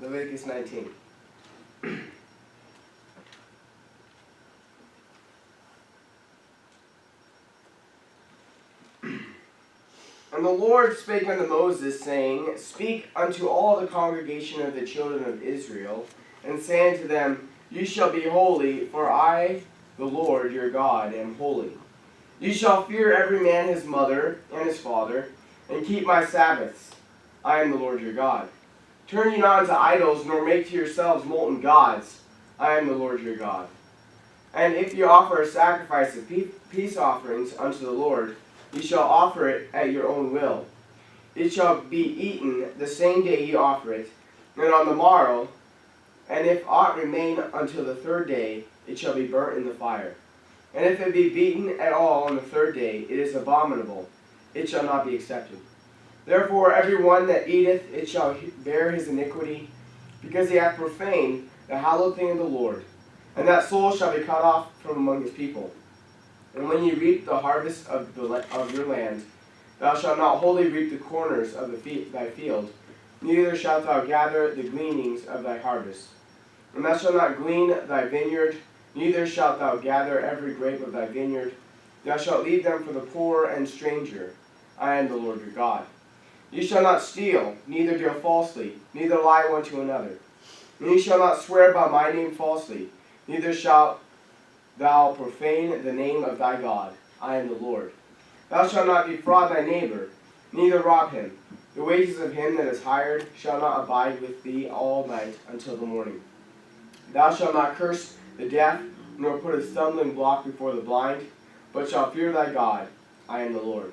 Leviticus 19. And the Lord spake unto Moses, saying, Speak unto all the congregation of the children of Israel, and say unto them, Ye shall be holy, for I, the Lord your God, am holy. Ye shall fear every man his mother and his father, and keep my Sabbaths. I am the Lord your God. Turn ye not unto idols, nor make to yourselves molten gods. I am the Lord your God. And if ye offer a sacrifice of peace offerings unto the Lord, ye shall offer it at your own will. It shall be eaten the same day ye offer it, and on the morrow, and if aught remain until the third day, it shall be burnt in the fire. And if it be beaten at all on the third day, it is abominable, it shall not be accepted. Therefore every one that eateth it shall bear his iniquity, because he hath profaned the hallowed thing of the Lord, and that soul shall be cut off from among his people. And when ye reap the harvest of your land, thou shalt not wholly reap the corners of thy field, neither shalt thou gather the gleanings of thy harvest. And thou shalt not glean thy vineyard, neither shalt thou gather every grape of thy vineyard. Thou shalt leave them for the poor and stranger. I am the Lord your God. Ye shall not steal, neither deal falsely, neither lie one to another. And ye shall not swear by my name falsely, neither shalt thou profane the name of thy God. I am the Lord. Thou shalt not defraud thy neighbor, neither rob him. The wages of him that is hired shall not abide with thee all night until the morning. Thou shalt not curse the deaf, nor put a stumbling block before the blind, but shalt fear thy God. I am the Lord.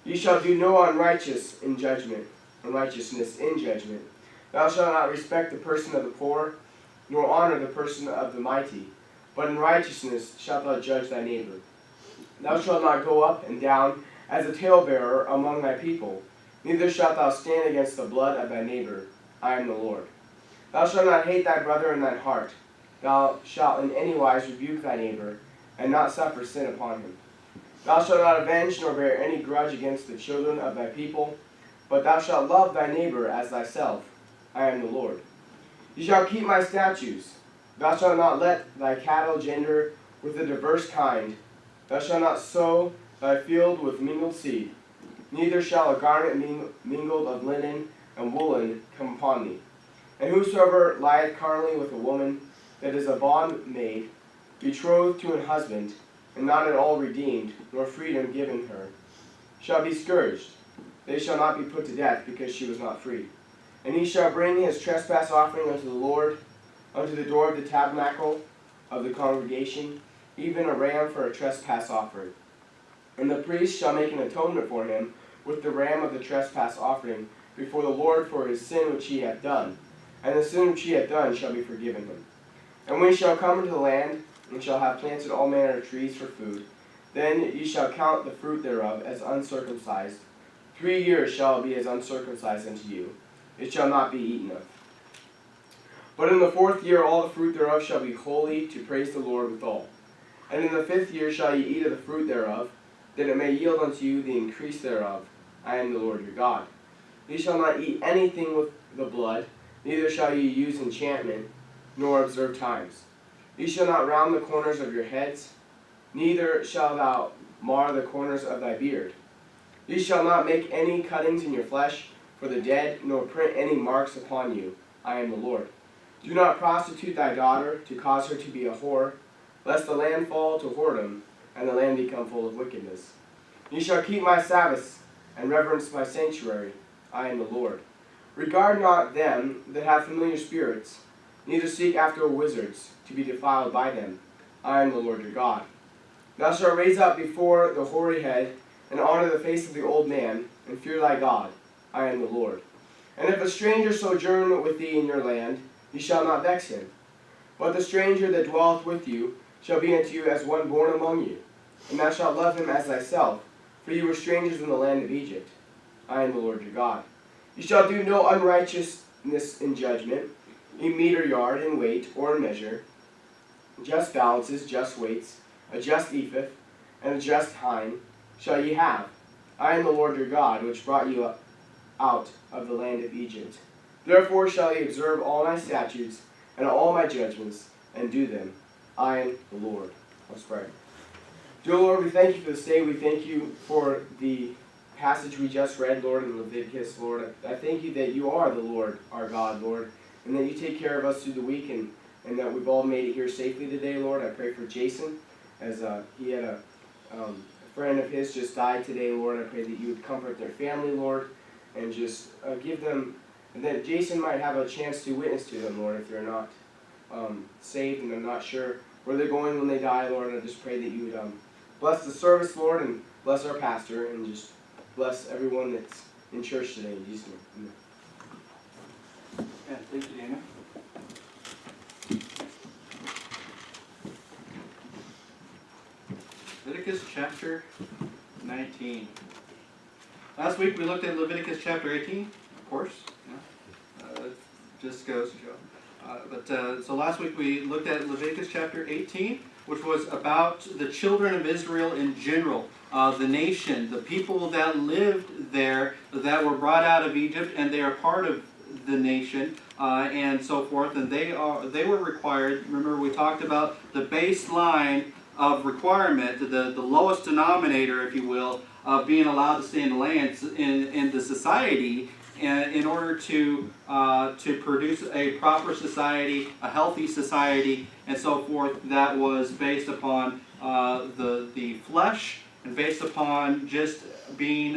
Ye shall do no unrighteousness in judgment. Thou shalt not respect the person of the poor, nor honor the person of the mighty, but in righteousness shalt thou judge thy neighbor. Thou shalt not go up and down as a talebearer among thy people, neither shalt thou stand against the blood of thy neighbor. I am the Lord. Thou shalt not hate thy brother in thine heart. Thou shalt in any wise rebuke thy neighbor, and not suffer sin upon him. Thou shalt not avenge nor bear any grudge against the children of thy people, but thou shalt love thy neighbor as thyself. I am the Lord. Ye shall keep my statutes. Thou shalt not let thy cattle gender with a diverse kind. Thou shalt not sow thy field with mingled seed. Neither shall a garment mingled of linen and woolen come upon thee. And whosoever lieth carnally with a woman that is a bondmaid, betrothed to an husband, and not at all redeemed, nor freedom given her, shall be scourged. They shall not be put to death, because she was not free. And he shall bring his trespass offering unto the Lord, unto the door of the tabernacle of the congregation, even a ram for a trespass offering. And the priest shall make an atonement for him with the ram of the trespass offering before the Lord for his sin which he hath done. And the sin which he hath done shall be forgiven him. And when ye shall come into the land, and shall have planted all manner of trees for food, then ye shall count the fruit thereof as uncircumcised. 3 years shall it be as uncircumcised unto you. It shall not be eaten of. But in the 4th year all the fruit thereof shall be holy, to praise the Lord withal. And in the 5th year shall ye eat of the fruit thereof, that it may yield unto you the increase thereof. I am the Lord your God. Ye shall not eat anything with the blood, neither shall ye use enchantment, nor observe times. Ye shall not round the corners of your heads, neither shalt thou mar the corners of thy beard. Ye shall not make any cuttings in your flesh for the dead, nor print any marks upon you. I am the Lord. Do not prostitute thy daughter, to cause her to be a whore, lest the land fall to whoredom, and the land become full of wickedness. Ye shall keep my Sabbaths, and reverence my sanctuary. I am the Lord. Regard not them that have familiar spirits, neither seek after wizards, to be defiled by them. I am the Lord your God. Thou shalt raise up before the hoary head, and honor the face of the old man, and fear thy God. I am the Lord. And if a stranger sojourn with thee in your land, ye shall not vex him. But the stranger that dwelleth with you shall be unto you as one born among you, and thou shalt love him as thyself, for ye were strangers in the land of Egypt. I am the Lord your God. Ye shall do no unrighteousness in judgment, in meter, yard, in weight, or in measure, just balances, just weights, a just ephah, and a just hin shall ye have. I am the Lord your God, which brought you out of the land of Egypt. Therefore shall ye observe all my statutes and all my judgments, and do them. I am the Lord. Let's pray. Dear Lord, we thank you for this day. We thank you for the passage we just read, Lord, in Leviticus, Lord. I thank you that you are the Lord, our God, Lord, and that you take care of us through the week, and that we've all made it here safely today, Lord. I pray for Jason, as he had a friend of his just died today, Lord. I pray that you would comfort their family, Lord, and just give them, and that Jason might have a chance to witness to them, Lord, if they're not saved and they're not sure where they're going when they die, Lord. I just pray that you would bless the service, Lord, and bless our pastor, and just bless everyone that's in church today. In Jesus' name. Amen. Yeah, thank you, Daniel. Leviticus chapter 19. Last week we looked at Leviticus chapter 18, of course. Yeah. Just goes to show. So last week we looked at Leviticus chapter 18, which was about the children of Israel in general, the nation, the people that lived there, that were brought out of Egypt, and they are part of the nation, and so forth. And they were required. Remember, we talked about the baseline of requirement, the lowest denominator, if you will, of being allowed to stay in the land in the society, in order to produce a proper society, a healthy society, and so forth, that was based upon the flesh, and based upon just being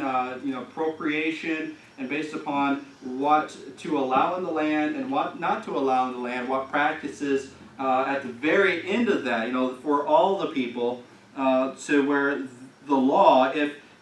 procreation, and based upon what to allow in the land and what not to allow in the land, what practices at the very end of that, for all the people, to where the law,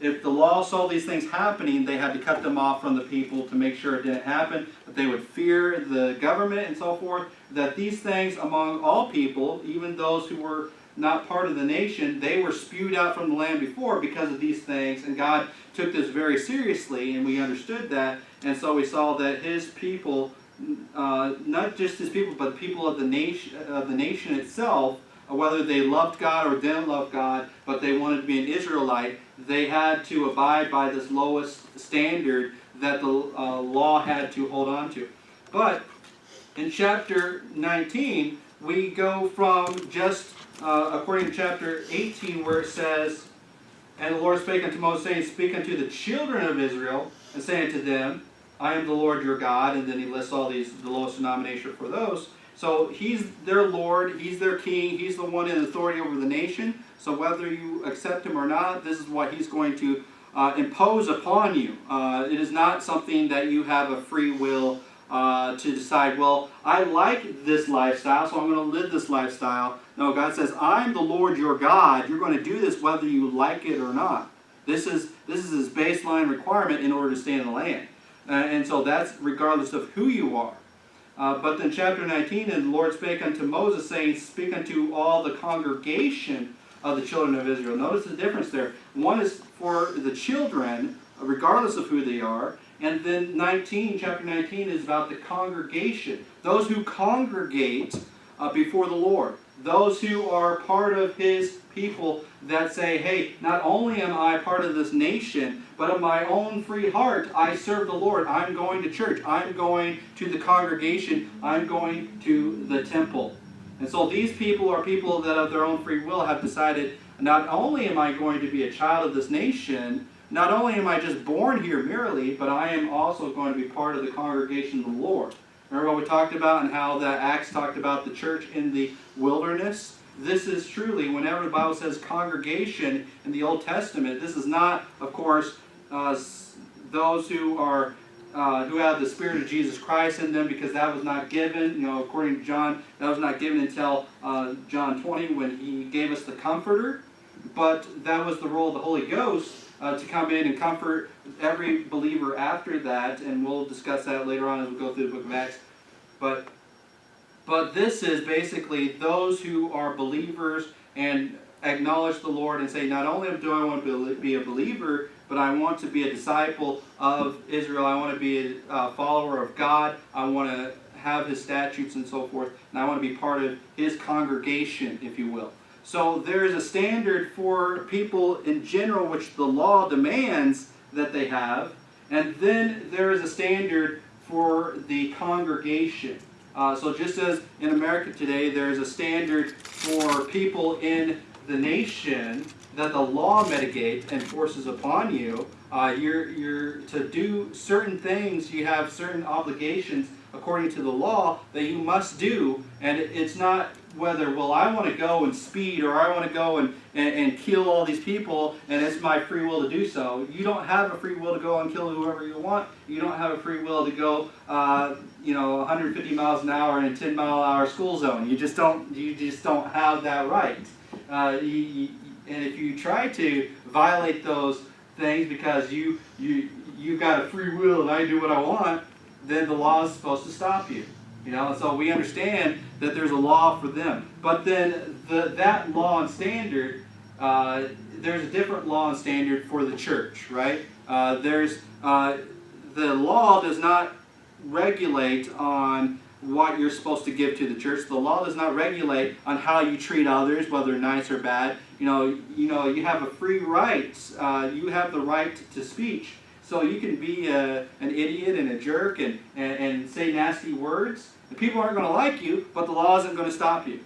if the law saw these things happening, they had to cut them off from the people to make sure it didn't happen, that they would fear the government and so forth, that these things among all people, even those who were not part of the nation, they were spewed out from the land before because of these things, and God took this very seriously, and we understood that, and so we saw that his people, not just his people, but people of the nation itself, whether they loved God or didn't love God, but they wanted to be an Israelite, they had to abide by this lowest standard that the law had to hold on to. But in chapter 19, we go from just, according to chapter 18, where it says, "And the Lord spake unto Moses, saying, Speak unto the children of Israel, and say unto them, I am the Lord your God," and then he lists all the lowest denomination for those. So he's their Lord, he's their king, he's the one in authority over the nation. So whether you accept him or not, this is what he's going to impose upon you. It is not something that you have a free will to decide, well, I like this lifestyle, so I'm going to live this lifestyle. No, God says, I'm the Lord your God. You're going to do this whether you like it or not. This is his baseline requirement in order to stay in the land. And so that's regardless of who you are. But then chapter 19, "And the Lord spake unto Moses, saying, Speak unto all the congregation of the children of Israel." Notice the difference there. One is for the children, regardless of who they are. And then chapter 19 is about the congregation. Those who congregate before the Lord. Those who are part of his people that say, hey, not only am I part of this nation, but of my own free heart, I serve the Lord. I'm going to church. I'm going to the congregation. I'm going to the temple. And so these people are people that of their own free will have decided, not only am I going to be a child of this nation, not only am I just born here merely, but I am also going to be part of the congregation of the Lord. Remember what we talked about and how that Acts talked about the church in the wilderness? This is truly, whenever the Bible says congregation in the Old Testament, this is not, of course, those who are who have the Spirit of Jesus Christ in them, because that was not given, according to John, that was not given until John 20 when he gave us the Comforter. But that was the role of the Holy Ghost to come in and comfort every believer after that, and we'll discuss that later on as we go through the book of Acts. But this is basically those who are believers and acknowledge the Lord and say, not only do I want to be a believer, but I want to be a disciple of Israel. I want to be a follower of God. I want to have his statutes and so forth, and I want to be part of his congregation, if you will. So there is a standard for people in general which the law demands that they have, and then there is a standard for the congregation. So just as in America today, there's a standard for people in the nation that the law mitigates and forces upon you. You're to do certain things. You have certain obligations according to the law that you must do, and it's not whether, well, I want to go and speed, or I want to go and kill all these people, and it's my free will to do so. You don't have a free will to go and kill whoever you want. You don't have a free will to go 150 miles an hour in a 10-mile-an-hour school zone. You just don't have that right. And if you try to violate those things because you got a free will and I do what I want, then the law is supposed to stop you. And so we understand that there's a law for them. But then that law and standard, there's a different law and standard for the church, right? The law does not regulate on what you're supposed to give to the church. The law does not regulate on how you treat others, whether nice or bad. You have a free right. You have the right to speech. So you can be an idiot and a jerk and say nasty words. And people aren't going to like you, but the law isn't going to stop you.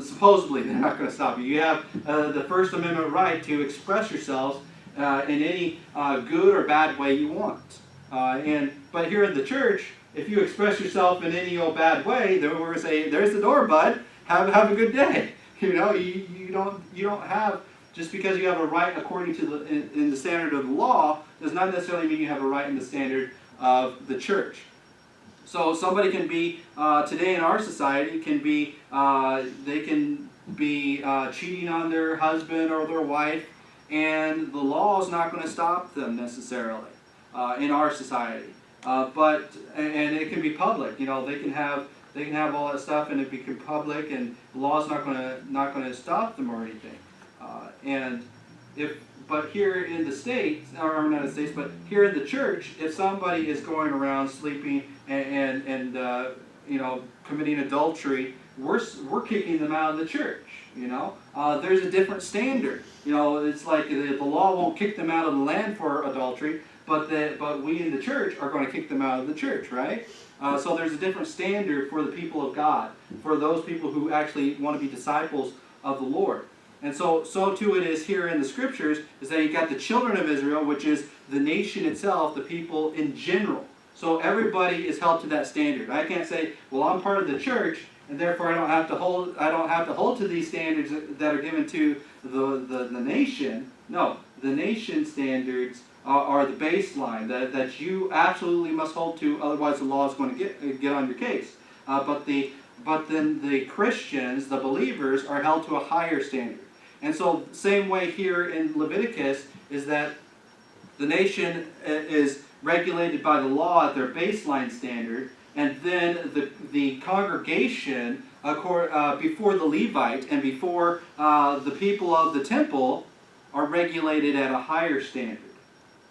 Supposedly they're not going to stop you. You have the First Amendment right to express yourselves in any good or bad way you want. But here in the church, if you express yourself in any old bad way, then we're going to say, "There's the door, bud. Have a good day." You don't have, just because you have a right according to in the standard of the law, does not necessarily mean you have a right in the standard of the church. So somebody can be today in our society they can be cheating on their husband or their wife, and the law is not going to stop them necessarily in our society. But it can be public. They can have all that stuff, and it become public, and the law is not going to stop them or anything. But here in the States, or not in the States, but here in the church, if somebody is going around sleeping and committing adultery, we're kicking them out of the church. There's a different standard. It's like the law won't kick them out of the land for adultery, but we in the church are going to kick them out of the church, right? So there's a different standard for the people of God, for those people who actually want to be disciples of the Lord. And so too it is here in the scriptures, is that you got the children of Israel, which is the nation itself, the people in general. So everybody is held to that standard. I can't say, well, I'm part of the church, and therefore I don't have to hold to these standards that are given to the nation. No, the nation standards are the baseline that you absolutely must hold to, otherwise the law is going to get on your case. But then the Christians, the believers, are held to a higher standard. And so same way here in Leviticus is that the nation is regulated by the law at their baseline standard, and then the congregation before the Levite and before the people of the temple are regulated at a higher standard.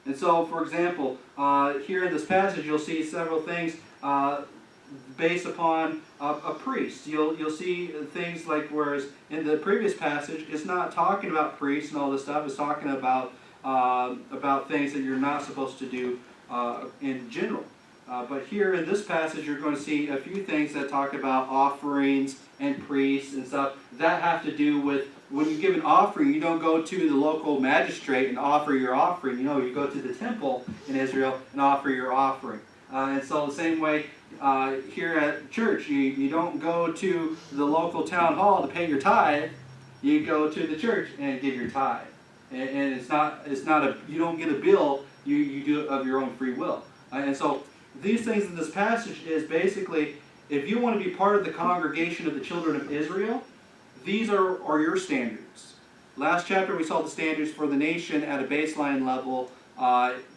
And so, for example, here in this passage you'll see several things based upon a priest. You'll see things like, whereas in the previous passage it's not talking about priests and all this stuff, it's talking about things that you're not supposed to do in general. But here in this passage you're going to see a few things that talk about offerings and priests and stuff that have to do with, when you give an offering, you don't go to the local magistrate and offer your offering. You go to the temple in Israel and offer your offering. And so the same way here at church, you don't go to the local town hall to pay your tithe. You go to the church and give your tithe. And it's not you don't get a bill. You do it of your own free will. And so these things in this passage is basically, if you want to be part of the congregation of the children of Israel, these are your standards. Last chapter we saw the standards for the nation at a baseline level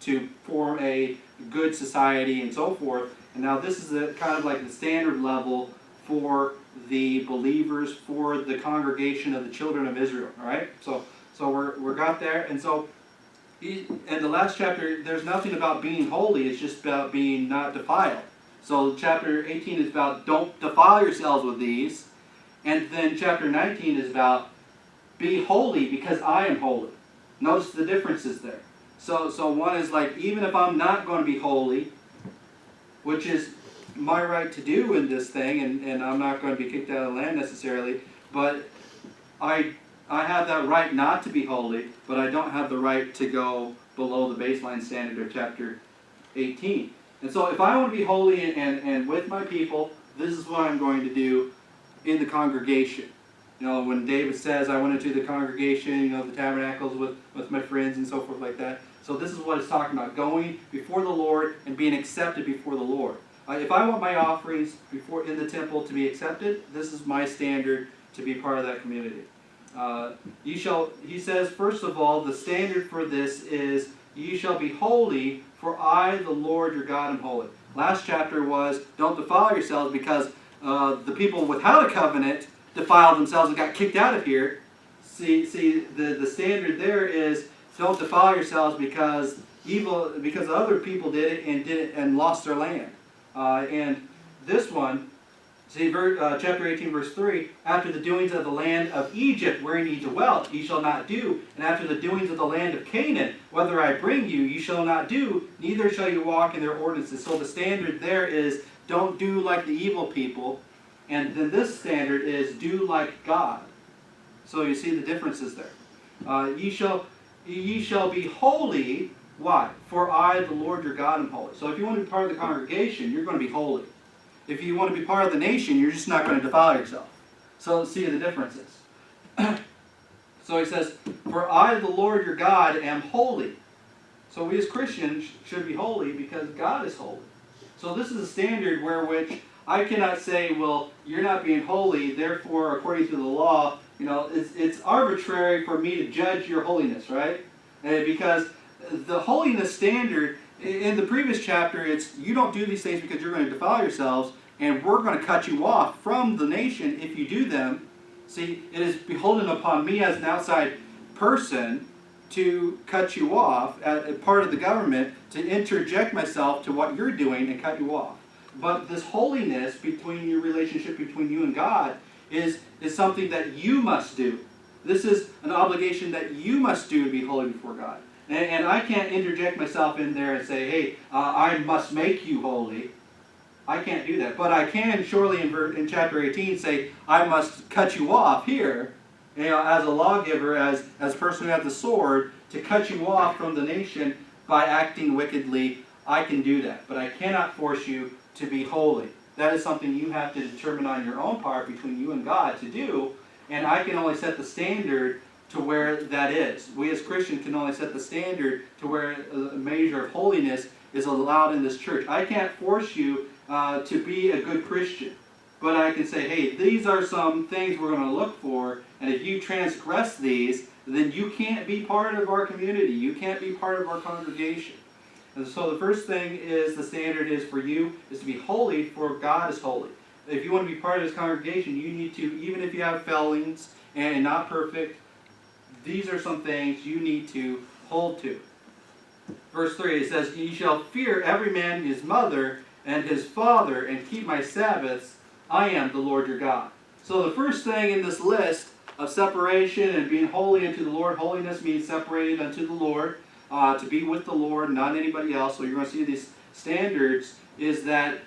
to form a good society and so forth. And now this is kind of like the standard level for the believers, for the congregation of the children of Israel. All right, so we're got there. And so in the last chapter, there's nothing about being holy. It's just about being not defiled. So chapter 18 is about don't defile yourselves with these. And then chapter 19 is about be holy because I am holy. Notice the differences there. So one is like, even if I'm not going to be holy, which is my right to do in this thing, and I'm not going to be kicked out of the land necessarily, but I have that right not to be holy, but I don't have the right to go below the baseline standard of chapter 18. And so if I want to be holy and with my people, this is what I'm going to do in the congregation. You know, when David says, I went into the congregation, you know, the tabernacles with my friends and so forth like that. So this is what it's talking about, going before the Lord and being accepted before the Lord. If I want my offerings before in the temple to be accepted, this is my standard to be part of that community. He says, first of all, the standard for this is, ye shall be holy, for I, the Lord your God, am holy. Last chapter was, don't defile yourselves, because the people without a covenant defiled themselves and got kicked out of here. See, the standard there is, don't defile yourselves because other people did it and lost their land. And this one, see, chapter 18, verse 3, after the doings of the land of Egypt, wherein ye dwelt, ye shall not do, and after the doings of the land of Canaan, whether I bring you, ye shall not do, neither shall you walk in their ordinances. So the standard there is, don't do like the evil people, and then this standard is, do like God. So you see the differences there. Ye shall be holy. Why? For I, the Lord your God, am holy. So if you want to be part of the congregation, you're going to be holy. If you want to be part of the nation, you're just not going to defile yourself. So let's see the differences. So he says, for I, the Lord your God, am holy. So we as Christians should be holy because God is holy. So this is a standard where which I cannot say, well, you're not being holy, therefore, according to the law, you know, it's arbitrary for me to judge your holiness, right? Because the holiness standard, in the previous chapter, it's you don't do these things because you're going to defile yourselves, and we're going to cut you off from the nation if you do them. See, it is beholden upon me as an outside person to cut you off, as part of the government, to interject myself to what you're doing and cut you off. But this holiness between your relationship between you and God is something that you must do. This is an obligation that you must do to be holy before God. And I can't interject myself in there and say, hey, I must make you holy. I can't do that. But I can surely in chapter 18 say, I must cut you off here, you know, as a lawgiver, as a person who has the sword, to cut you off from the nation by acting wickedly. I can do that. But I cannot force you to be holy. That is something you have to determine on your own part between you and God to do. And I can only set the standard to where that is. We as Christians can only set the standard to where a measure of holiness is allowed in this church. I can't force you to be a good Christian. But I can say, hey, these are some things we're going to look for, and if you transgress these, then you can't be part of our community. You can't be part of our congregation. And so the first thing is the standard is for you is to be holy, for God is holy. If you want to be part of this congregation, you need to, even if you have failings and not perfect, these are some things you need to hold to. Verse 3, it says, ye shall fear every man his mother and his father, and keep my Sabbaths. I am the Lord your God. So the first thing in this list of separation and being holy unto the Lord, holiness means separated unto the Lord, to be with the Lord, not anybody else. So you're going to see these standards, is that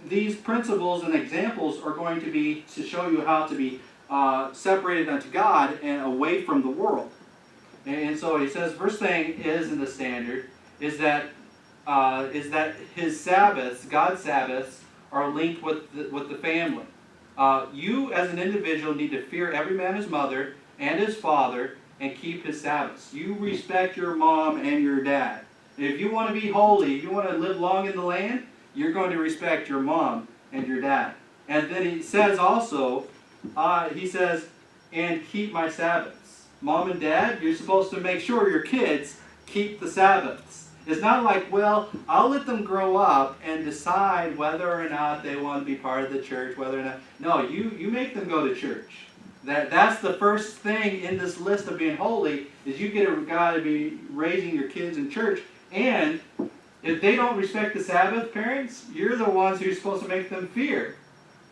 these principles and examples are going to be to show you how to be separated unto God and away from the world. And so he says, first thing is in the standard is that his Sabbaths, God's Sabbaths, are linked with the family. You as an individual need to fear every man his mother and his father and keep his Sabbaths. You respect your mom and your dad. If you want to be holy, if you want to live long in the land, you're going to respect your mom and your dad. And then he says also, and keep my Sabbaths. Mom and dad, you're supposed to make sure your kids keep the Sabbaths. It's not like, well, I'll let them grow up and decide whether or not they want to be part of the church, whether or not. No, you make them go to church. That's the first thing in this list of being holy, is you got to be raising your kids in church. And if they don't respect the Sabbath, parents, you're the ones who are supposed to make them fear.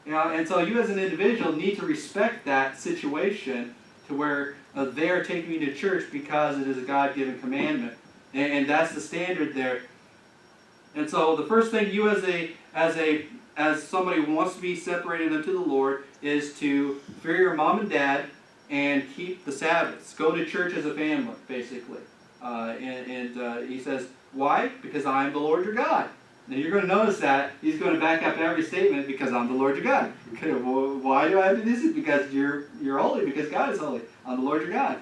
You know, and so you as an individual need to respect that situation to where they are taking you to church because it is a God-given commandment. And that's the standard there. And so the first thing you as somebody who wants to be separated unto the Lord is to fear your mom and dad and keep the Sabbaths. Go to church as a family, basically. He says, why? Because I am the Lord your God. Now you're going to notice that he's going to back up every statement, because I'm the Lord your God. Okay, well, why do I have to do this? Because you're holy, because God is holy. I'm the Lord your God.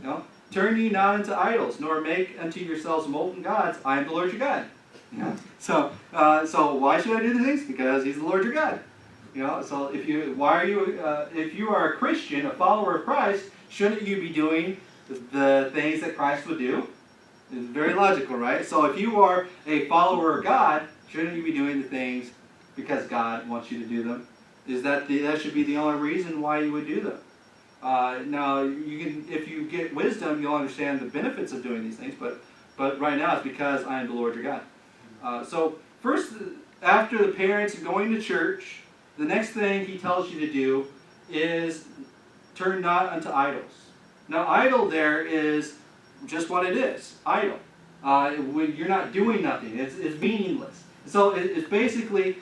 You know? Turn ye not into idols, nor make unto yourselves molten gods. I am the Lord your God. You know? So why should I do these things? Because he's the Lord your God. You know. So if you are a Christian, a follower of Christ, shouldn't you be doing the things that Christ would do? It's very logical, right? So if you are a follower of God, shouldn't you be doing the things because God wants you to do them? That should be the only reason why you would do them. Now, if you get wisdom, you'll understand the benefits of doing these things. But right now, it's because I am the Lord your God. So first, after the parents going to church, the next thing he tells you to do is turn not unto idols. Now, idol there is just what it is, idle. When you're not doing nothing, it's meaningless. So it's basically,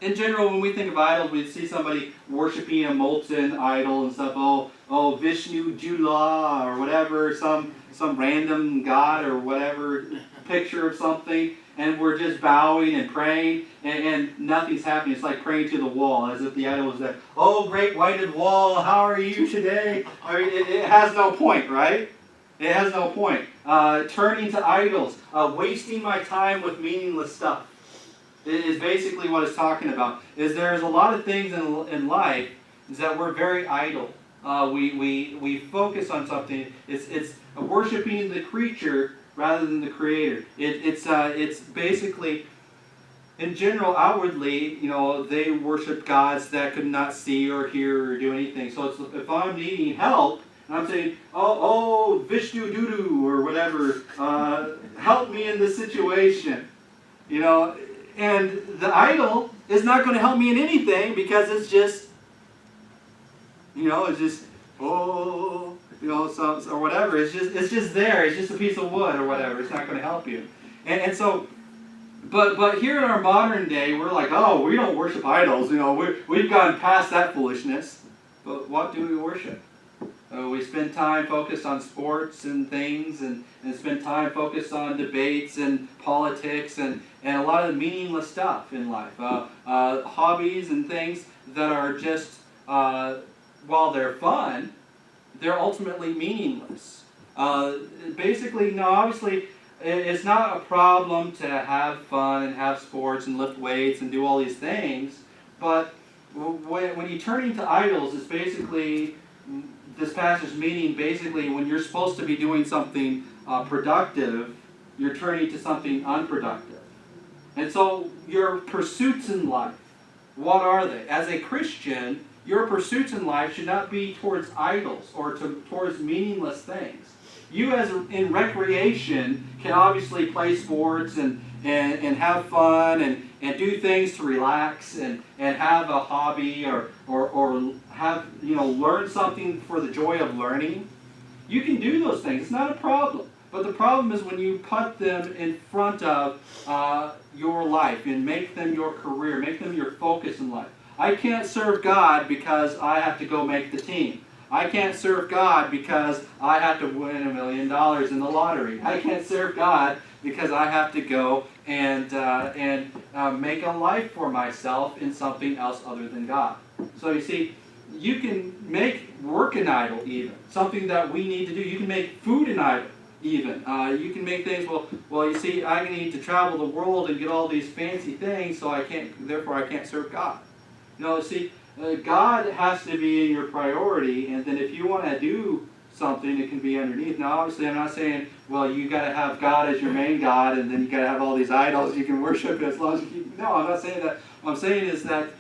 in general, when we think of idols, we see somebody worshiping a molten idol and stuff. Oh, Vishnu Jula or whatever, some random god or whatever, picture of something, and we're just bowing and praying, and nothing's happening. It's like praying to the wall, as if the idol was there. Oh, great whited wall, how are you today? I mean, it has no point, right? It has no point. Turning to idols, wasting my time with meaningless stuff, is basically what it's talking about. There's a lot of things in life that we're very idle. We focus on something. It's worshiping the creature rather than the Creator. It's basically, in general, outwardly, they worship gods that could not see or hear or do anything. So if I'm needing help, and I'm saying, oh, Vishnu Dudu or whatever, help me in this situation, and the idol is not going to help me in anything, because it's just, or whatever. It's just there. It's just a piece of wood or whatever. It's not going to help you. And so, but here in our modern day, we're like, oh, we don't worship idols. We've gone past that foolishness. But what do we worship? We spend time focused on sports and things, and spend time focused on debates and politics and a lot of meaningless stuff in life. Hobbies and things that are just, while they're fun, they're ultimately meaningless. Basically, no, obviously, it's not a problem to have fun and have sports and lift weights and do all these things, but when you turn into idols, it's basically, this passage meaning basically when you're supposed to be doing something productive, you're turning to something unproductive. And so your pursuits in life, what are they? As a Christian, your pursuits in life should not be towards idols or towards meaningless things. You, as in recreation, can obviously play sports and have fun and do things to relax and have a hobby or have, learn something for the joy of learning. You can do those things. It's not a problem. But the problem is when you put them in front of your life and make them your career, make them your focus in life. I can't serve God because I have to go make the team. I can't serve God because I have to win $1 million in the lottery. I can't serve God because I have to go and make a life for myself in something else other than God. So you see, you can make work an idol even, something that we need to do. You can make food an idol even. You can make things, well, you see, I need to travel the world and get all these fancy things, so therefore I can't serve God. See, God has to be in your priority, and then if you want to do something, it can be underneath. Now, obviously, I'm not saying, well, you got to have God as your main God, and then you got to have all these idols you can worship as long as you keep. No, I'm not saying that. What I'm saying is that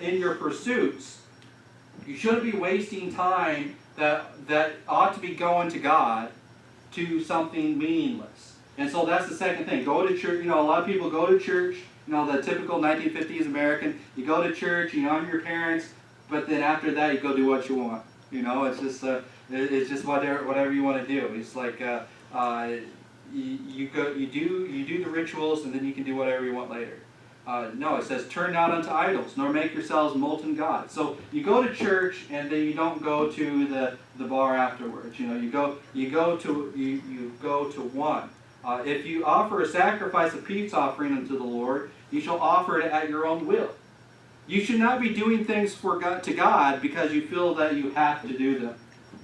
in your pursuits, you shouldn't be wasting time that ought to be going to God to something meaningless. And so that's the second thing. Go to church. A lot of people go to church. The typical 1950s American, you go to church, you honor your parents, but then after that you go do what you want. It's just whatever you want to do. It's like you do the rituals, and then you can do whatever you want later. No, it says, turn not unto idols, nor make yourselves molten gods. So you go to church, and then you don't go to the bar afterwards. You go to one. If you offer a sacrifice of peace offering unto the Lord, you shall offer it at your own will. You should not be doing things to God because you feel that you have to do them.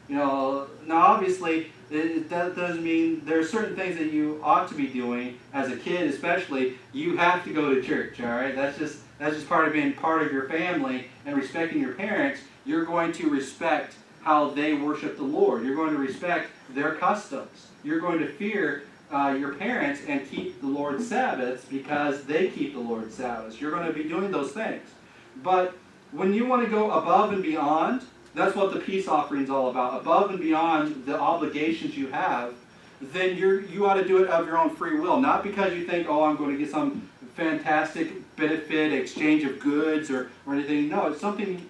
Now obviously, that doesn't mean there are certain things that you ought to be doing as a kid, especially. You have to go to church. All right, that's just part of being part of your family and respecting your parents. You're going to respect how they worship the Lord. You're going to respect their customs. You're going to fear your parents and keep the Lord's Sabbaths because they keep the Lord's Sabbaths. You're going to be doing those things. But when you want to go above and beyond, that's what the peace offering is all about. Above and beyond the obligations you have, then you ought to do it of your own free will. Not because you think, oh, I'm going to get some fantastic benefit, exchange of goods or anything. No, it's something,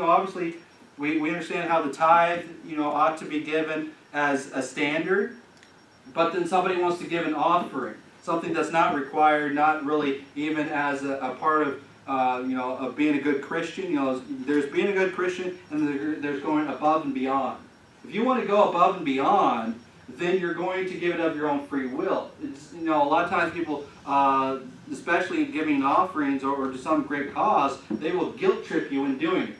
obviously we understand how the tithe, ought to be given as a standard. But then somebody wants to give an offering, something that's not required, not really even as a part of, of being a good Christian. There's being a good Christian, and there's going above and beyond. If you want to go above and beyond, then you're going to give it of your own free will. A lot of times people, especially giving offerings or to some great cause, they will guilt trip you in doing it.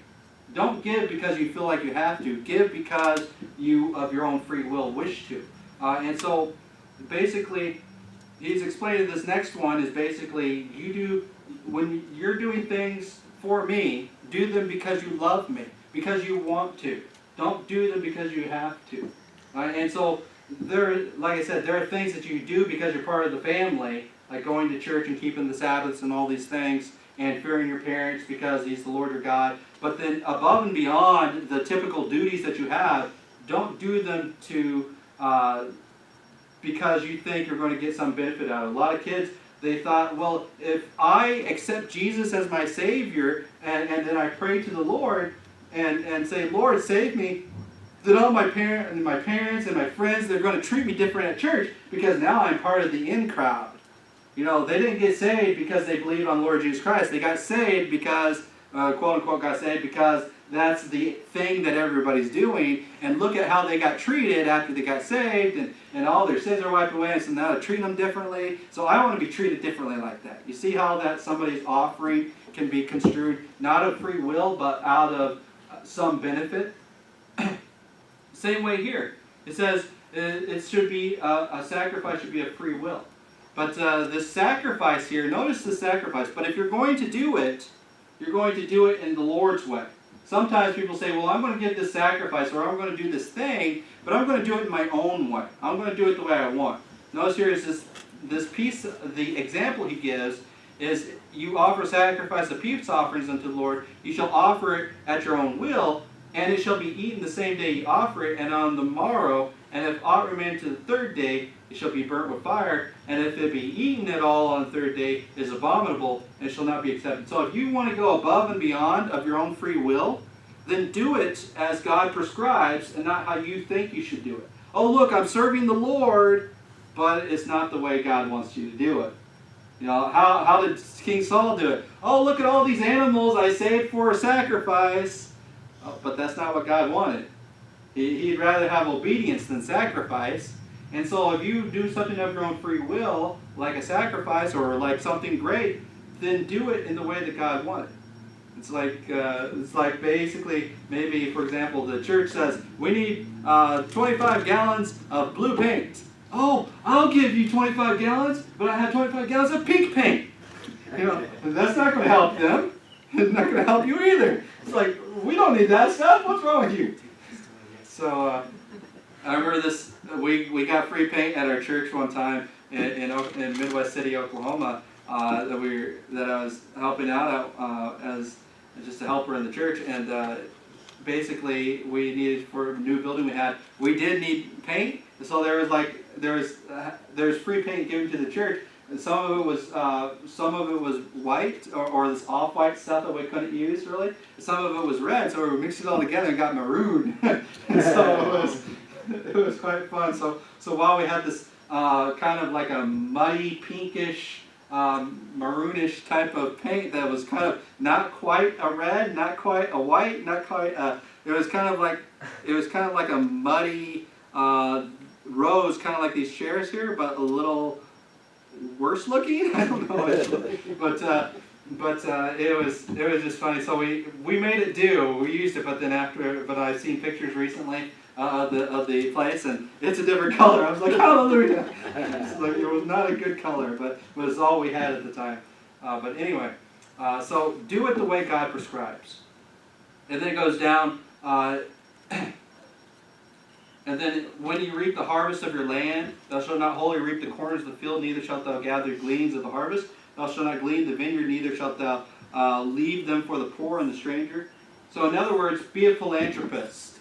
Don't give because you feel like you have to. Give because you, of your own free will, wish to. And so, basically, he's explaining this next one is basically, when you're doing things for me, do them because you love me, because you want to. Don't do them because you have to. And so, like I said, there are things that you do because you're part of the family, like going to church and keeping the Sabbaths and all these things, and fearing your parents because He's the Lord your God. But then above and beyond the typical duties that you have, don't do them because you think you're going to get some benefit out of it. A lot of kids, they thought, well, if I accept Jesus as my Savior, and then I pray to the Lord and say, Lord, save me, then all my parents and my friends, they're going to treat me different at church because now I'm part of the in crowd. They didn't get saved because they believed on Lord Jesus Christ. They got saved because, quote unquote, got saved because that's the thing that everybody's doing. And look at how they got treated after they got saved, and all their sins are wiped away, and so now they're treating them differently. So I want to be treated differently like that. You see how that somebody's offering can be construed not of free will, but out of some benefit? Same way here. It says it should be, a sacrifice should be of free will. But this sacrifice here, notice the sacrifice. But if you're going to do it, you're going to do it in the Lord's way. Sometimes people say, well, I'm going to give this sacrifice, or I'm going to do this thing, but I'm going to do it in my own way. I'm going to do it the way I want. Notice here is this piece, the example he gives is, you offer sacrifice of peace offerings unto the Lord, you shall offer it at your own will, and it shall be eaten the same day you offer it, and on the morrow, and if aught remain to the third day, it shall be burnt with fire, and if it be eaten at all on the third day, it is abominable, and it shall not be accepted. So if you want to go above and beyond of your own free will, then do it as God prescribes, and not how you think you should do it. Oh, look, I'm serving the Lord, but it's not the way God wants you to do it. How did King Saul do it? Oh, look at all these animals I saved for a sacrifice. Oh, but that's not what God wanted. He'd rather have obedience than sacrifice. And so if you do something of your own free will, like a sacrifice or like something great, then do it in the way that God wanted. It's like basically, maybe, for example, the church says, we need 25 gallons of blue paint. Oh, I'll give you 25 gallons, but I have 25 gallons of pink paint. That's not going to help them. It's not going to help you either. It's like, we don't need that stuff. What's wrong with you? So, I remember this, we got free paint at our church one time in Midwest City, Oklahoma, that I was helping out as just a helper in the church, and basically we needed, for a new building we did need paint, and so there was free paint given to the church, and some of it was white or this off-white stuff that we couldn't use really. Some of it was red, so we mixed it all together and got maroon. And so It was quite fun. So while we had this kind of like a muddy, pinkish, maroonish type of paint that was kind of not quite a red, not quite a white, not quite it was kind of like a muddy rose, kind of like these chairs here, but a little worse looking. I don't know, but it was just funny. So we made it do. We used it, but I've seen pictures recently of the place, and it's a different color. I was like, hallelujah! It was not a good color, but it's all we had at the time. But anyway, so do it the way God prescribes. And then it goes down, and then when you reap the harvest of your land, thou shalt not wholly reap the corners of the field, neither shalt thou gather gleanings of the harvest. Thou shalt not glean the vineyard, neither shalt thou leave them for the poor and the stranger. So in other words, be a philanthropist.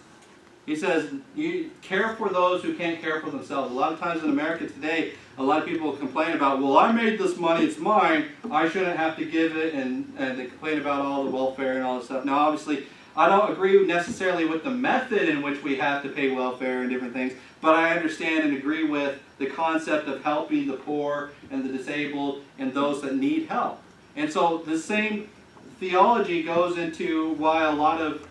He says, you care for those who can't care for themselves. A lot of times in America today, a lot of people complain about, well, I made this money, it's mine, I shouldn't have to give it, and they complain about all the welfare and all this stuff. Now, obviously, I don't agree necessarily with the method in which we have to pay welfare and different things, but I understand and agree with the concept of helping the poor and the disabled and those that need help. And so the same theology goes into why a lot of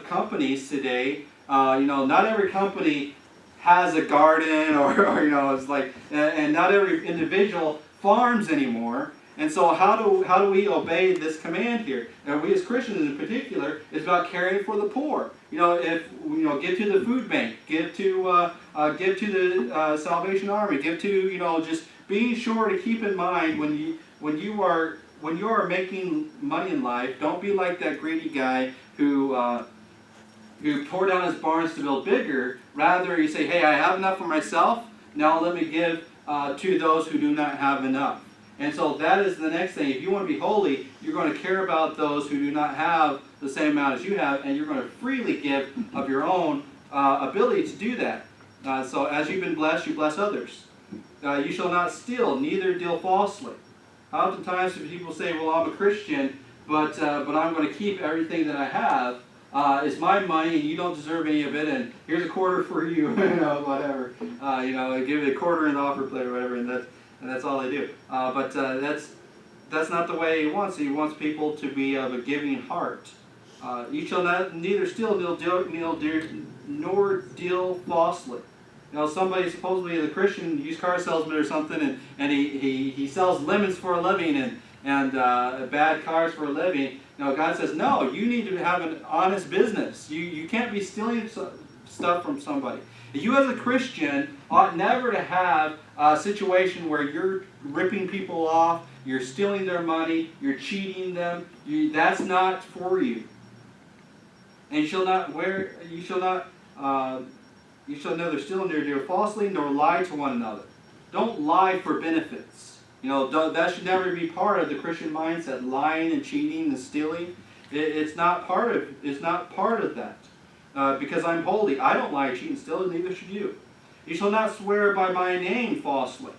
companies today, not every company has a garden or it's like, and not every individual farms anymore. And so how do we obey this command here? And we as Christians in particular, it's about caring for the poor. Give to the food bank, give to the Salvation Army, give to just being sure to keep in mind when you are making money in life, don't be like that greedy guy who tore down his barns to build bigger. Rather, you say, hey, I have enough for myself. Now let me give to those who do not have enough. And so that is the next thing. If you want to be holy, you're going to care about those who do not have the same amount as you have, and you're going to freely give of your own ability to do that. So as you've been blessed, you bless others. You shall not steal, neither deal falsely. Oftentimes people say, well, I'm a Christian, but I'm going to keep everything that I have. It's my money, and you don't deserve any of it, and here's a quarter for you, whatever. Give it a quarter in the offer plate or whatever, and that's all they do. But that's not the way he wants. He wants people to be of a giving heart. You shall not neither steal nor deal falsely. Somebody supposedly is a Christian used car salesman or something, and he sells lemons for a living and bad cars for a living. God says, no, you need to have an honest business. You can't be stealing stuff from somebody. You as a Christian ought never to have a situation where you're ripping people off, you're stealing their money, you're cheating them. That's not for you. And you shall neither steal nor deal falsely nor lie to one another. Don't lie for benefits. That should never be part of the Christian mindset. Lying and cheating and stealing, it's not part of that. Because I'm holy, I don't lie, cheat, and steal, and neither should you. You shall not swear by my name falsely.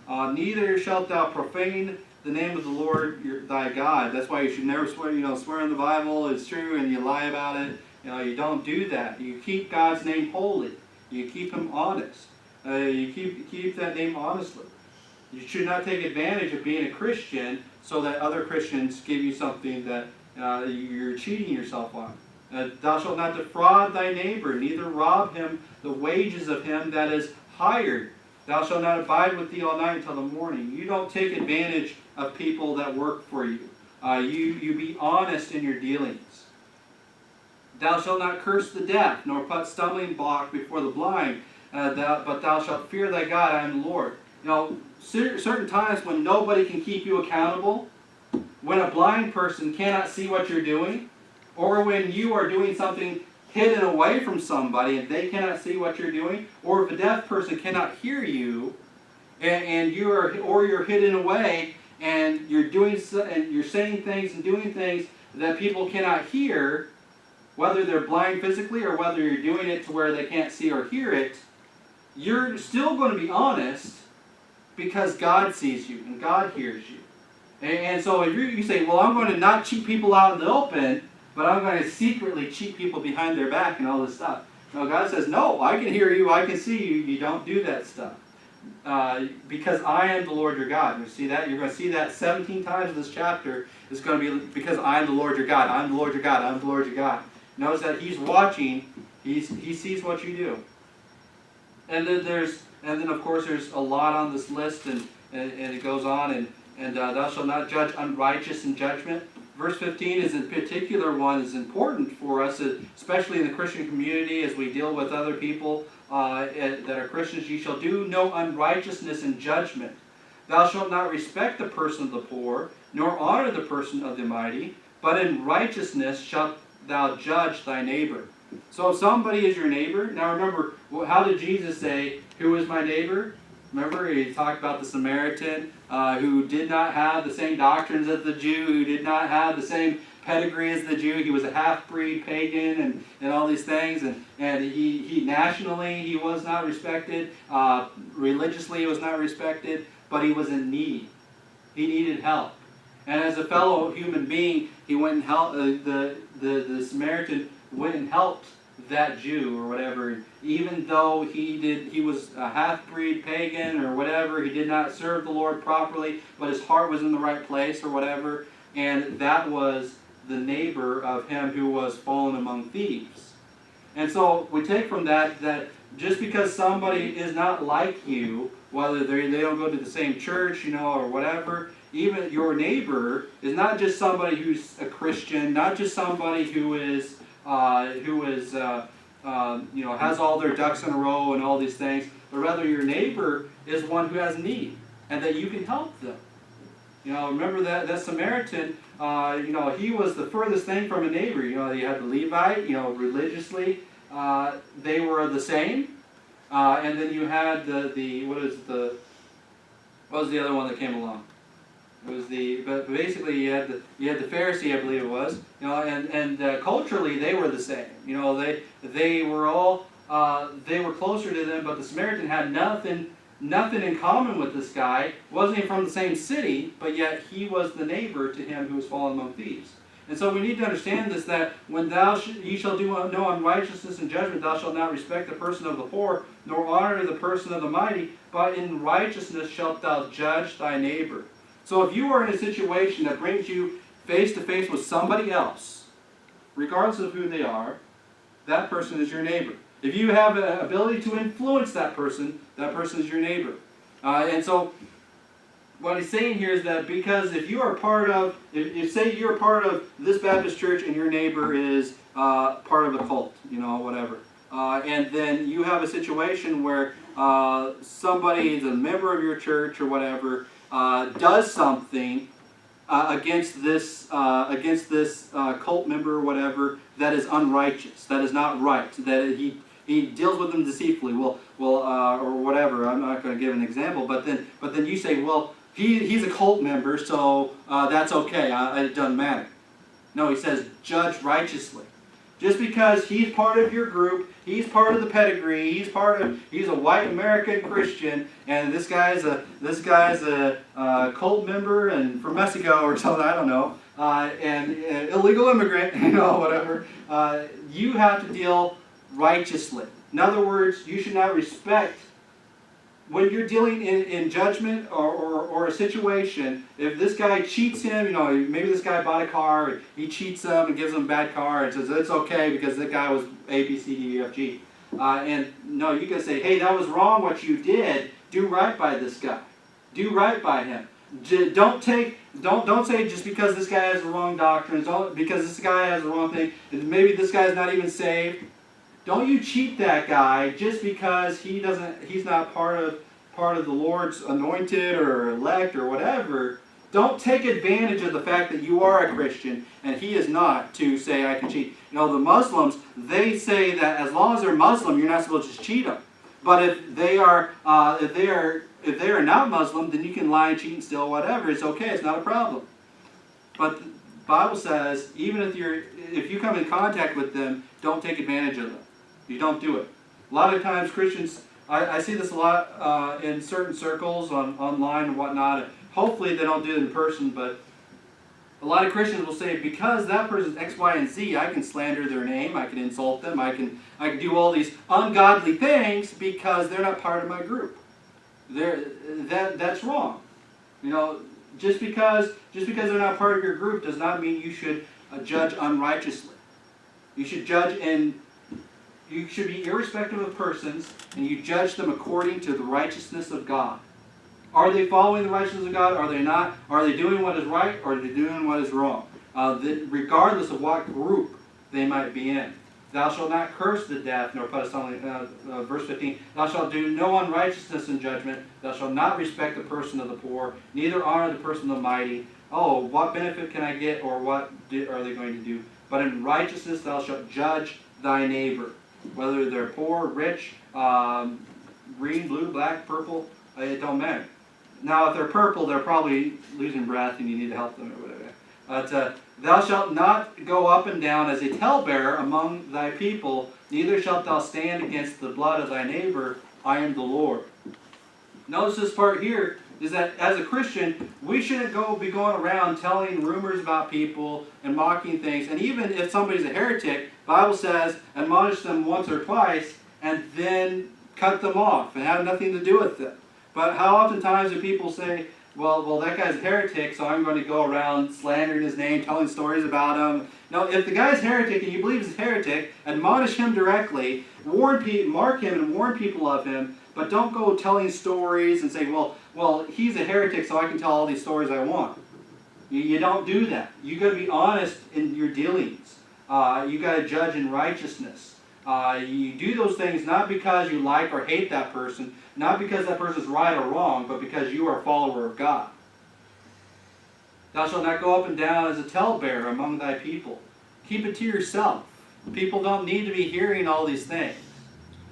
Neither shalt thou profane the name of the Lord thy God. That's why you should never swear. Swear in the Bible is true, and you lie about it. You don't do that. You keep God's name holy. You keep Him honest. You keep that name honestly. You should not take advantage of being a Christian so that other Christians give you something that you're cheating yourself on. Thou shalt not defraud thy neighbor, neither rob him the wages of him that is hired. Thou shalt not abide with thee all night until the morning. You don't take advantage of people that work for you. You be honest in your dealings. Thou shalt not curse the deaf, nor put stumbling block before the blind, but thou shalt fear thy God, I am the Lord. Certain times when nobody can keep you accountable, when a blind person cannot see what you're doing, or when you are doing something hidden away from somebody and they cannot see what you're doing, or if a deaf person cannot hear you, and you're hidden away and you're saying things and doing things that people cannot hear, whether they're blind physically or whether you're doing it to where they can't see or hear it, you're still going to be honest because God sees you and God hears you. And so if you say, well, I'm going to not cheat people out in the open, but I'm going to secretly cheat people behind their back and all this stuff. No, God says, no, I can hear you, I can see you, you don't do that stuff. Because I am the Lord your God. You see that? You're going to see that 17 times in this chapter. It's going to be because I am the Lord your God. I'm the Lord your God. I'm the Lord your God. Notice that He's watching. He sees what you do. And then of course there's a lot on this list, and it goes on, and thou shalt not judge unrighteous in judgment. Verse 15 is in particular one is important for us, especially in the Christian community as we deal with other people that are Christians. You shall do no unrighteousness in judgment. Thou shalt not respect the person of the poor, nor honor the person of the mighty, but in righteousness shalt thou judge thy neighbor. So if somebody is your neighbor, now remember, how did Jesus say, who is my neighbor? Remember, he talked about the Samaritan who did not have the same doctrines as the Jew, who did not have the same pedigree as the Jew. He was a half-breed pagan and all these things. And he nationally, he was not respected. Religiously, he was not respected. But he was in need. He needed help. And as a fellow human being, he went and helped, the Samaritan went and helped that Jew or whatever, even though he was a half-breed pagan or whatever, he did not serve the Lord properly, but his heart was in the right place or whatever, and that was the neighbor of him who was fallen among thieves. And so we take from that just because somebody is not like you, whether they don't go to the same church, or whatever, even your neighbor is not just somebody who's a Christian, not just somebody who is has all their ducks in a row and all these things, but rather your neighbor is one who has need, and that you can help them. Remember that Samaritan, he was the furthest thing from a neighbor. You had the Levite, religiously, they were the same. And then you had what was the other one that came along? It was but basically you had the Pharisee, I believe it was, and culturally they were the same. They were all they were closer to them, but the Samaritan had nothing in common with this guy. Wasn't even from the same city, but yet he was the neighbor to him who was fallen among thieves. And so we need to understand this, that when ye shall do no unrighteousness in judgment, thou shalt not respect the person of the poor, nor honor the person of the mighty, but in righteousness shalt thou judge thy neighbor. So if you are in a situation that brings you face to face with somebody else, regardless of who they are, that person is your neighbor. If you have an ability to influence that person is your neighbor. And so what he's saying here is that because if you are part of, if say you're part of this Baptist church and your neighbor is part of a cult, whatever, and then you have a situation where somebody is a member of your church or whatever, does something against this cult member or whatever that is unrighteous, that is not right, that he deals with them deceitfully, or whatever. I'm not going to give an example, but then you say, well, he's a cult member, so that's okay. It doesn't matter. No, he says judge righteously. Just because he's part of your group, he's part of the pedigree, he's a white American Christian, and this guy's a cult member and from Mexico or something, I don't know, and illegal immigrant, whatever. You have to deal righteously. In other words, you should not respect. When you're dealing in judgment or a situation, if this guy cheats him, maybe this guy bought a car, and he cheats him and gives him a bad car and says, it's okay because that guy was A, B, C, D, E, F, G. And no, you can say, hey, that was wrong what you did. Do right by this guy. Do right by him. Don't say just because this guy has the wrong doctrines, because this guy has the wrong thing, and maybe this guy's not even saved. Don't you cheat that guy just because he's not part of the Lord's anointed or elect or whatever. Don't take advantage of the fact that you are a Christian and he is not to say I can cheat. The Muslims, they say that as long as they're Muslim, you're not supposed to just cheat them. But if they are not Muslim, then you can lie and cheat and steal whatever. It's okay. It's not a problem. But the Bible says even if you come in contact with them, don't take advantage of them. You don't do it. A lot of times Christians, I see this a lot in certain circles online and whatnot. Hopefully they don't do it in person, but A lot of Christians will say, because that person's X, Y, and Z, I can slander their name, I can insult them, I can do all these ungodly things because they're not part of my group. That's wrong. You know, just because they're not part of your group does not mean you should judge unrighteously. You should judge, and you should be irrespective of persons, and you judge them according to the righteousness of God. Are they following the righteousness of God? Are they not? Are they doing what is right? Or are they doing what is wrong? Regardless of what group they might be in. Thou shalt not curse the deaf, nor put a stumbling. Verse 15. Thou shalt do no unrighteousness in judgment. Thou shalt not respect the person of the poor, neither honor the person of the mighty. Oh, what benefit can I get, or what are they going to do? But in righteousness thou shalt judge thy neighbor, whether they're poor, rich, green, blue, black, purple. It don't matter. Now, if they're purple, they're probably losing breath and you need to help them or whatever. But thou shalt not go up and down as a talebearer among thy people, neither shalt thou stand against the blood of thy neighbor. I am the Lord. Notice this part here is that as a Christian, we shouldn't be going around telling rumors about people and mocking things. And even if somebody's a heretic, the Bible says, admonish them once or twice and then cut them off and have nothing to do with them. But how oftentimes do people say, well, that guy's a heretic, so I'm going to go around slandering his name, telling stories about him. No, if the guy's heretic and you believe he's a heretic, admonish him directly, mark him and warn people of him, but don't go telling stories and say, well, he's a heretic, so I can tell all these stories I want. You don't do that. You got to be honest in your dealings. You got to judge in righteousness. You do those things not because you like or hate that person, not because that person is right or wrong, but because you are a follower of God. Thou shalt not go up and down as a talebearer among thy people. Keep it to yourself. People don't need to be hearing all these things.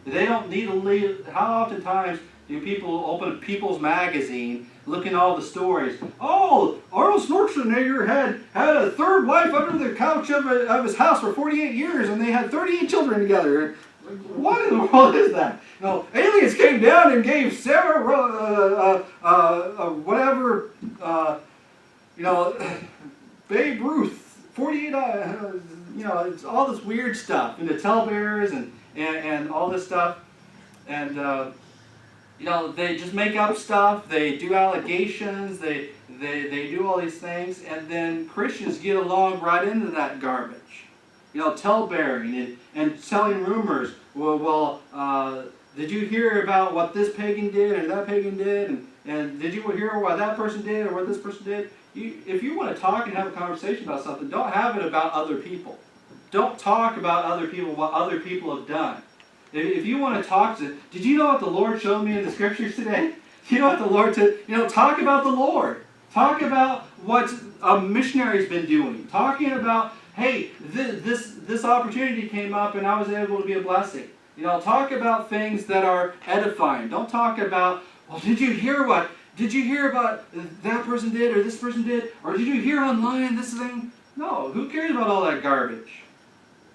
They don't need to leave. How oftentimes do people open People's Magazine, look at all the stories? Oh, Arnold Schwarzenegger had a third wife under the couch of his house for 48 years, and they had 38 children together. What in the world is that? No, aliens came down and gave Sarah, Babe Ruth, 48, it's all this weird stuff, and the talebearers and all this stuff, and they just make up stuff. They do allegations. They do all these things, and then Christians get along right into that garbage. Talebearing and telling rumors. Well, did you hear about what this pagan did or that pagan did? And did you hear what that person did or what this person did? If you want to talk and have a conversation about something, don't have it about other people. Don't talk about other people, what other people have done. If you want to talk to, did you know what the Lord showed me in the scriptures today? You know what the Lord said? Talk about the Lord. Talk about what a missionary's been doing. Talking about, hey, this opportunity came up and I was able to be a blessing. Talk about things that are edifying. Don't talk about, well, did you hear about that person did or this person did? Or did you hear online this thing? No, who cares about all that garbage?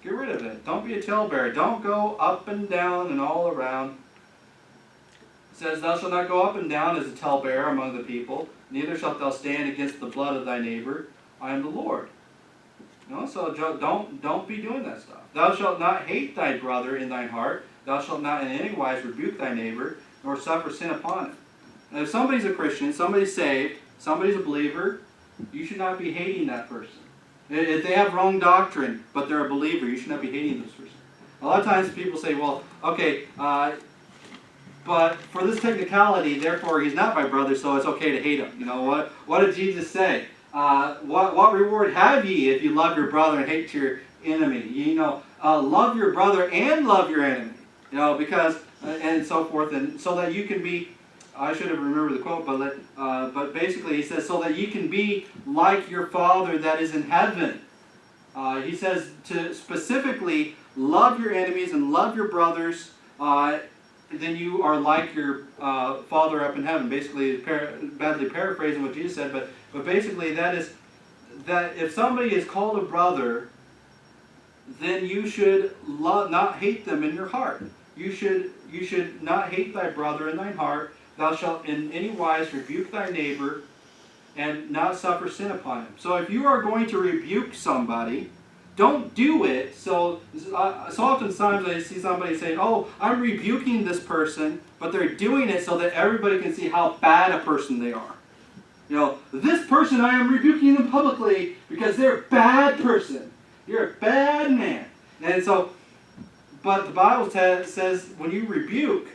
Get rid of it. Don't be a talebearer. Don't go up and down and all around. It says, thou shalt not go up and down as a talebearer among the people, neither shalt thou stand against the blood of thy neighbor. I am the Lord. So don't be doing that stuff. Thou shalt not hate thy brother in thine heart. Thou shalt not in any wise rebuke thy neighbor, nor suffer sin upon it. Now, if somebody's a Christian, somebody's saved, somebody's a believer, you should not be hating that person. If they have wrong doctrine, but they're a believer, you should not be hating this person. A lot of times people say, well, okay, but for this technicality, therefore he's not my brother, so it's okay to hate him. What did Jesus say? What reward have ye if you love your brother and hate your enemy? Love your brother and love your enemy. Because, and so forth, and so that you can be, I should have remembered the quote, but basically he says, so that you can be like your Father that is in heaven. He says to specifically love your enemies and love your brothers, then you are like your Father up in heaven. Basically, badly paraphrasing what Jesus said, but basically that is that if somebody is called a brother, then you should not hate them in your heart. You should not hate thy brother in thine heart. Thou shalt in any wise rebuke thy neighbor. and not suffer sin upon him. So if you are going to rebuke somebody, don't do it. So oftentimes I see somebody saying, oh, I'm rebuking this person, but they're doing it so that everybody can see how bad a person they are. You know, this person, I am rebuking them publicly because they're a bad person. You're a bad man. And so, but the Bible says when you rebuke,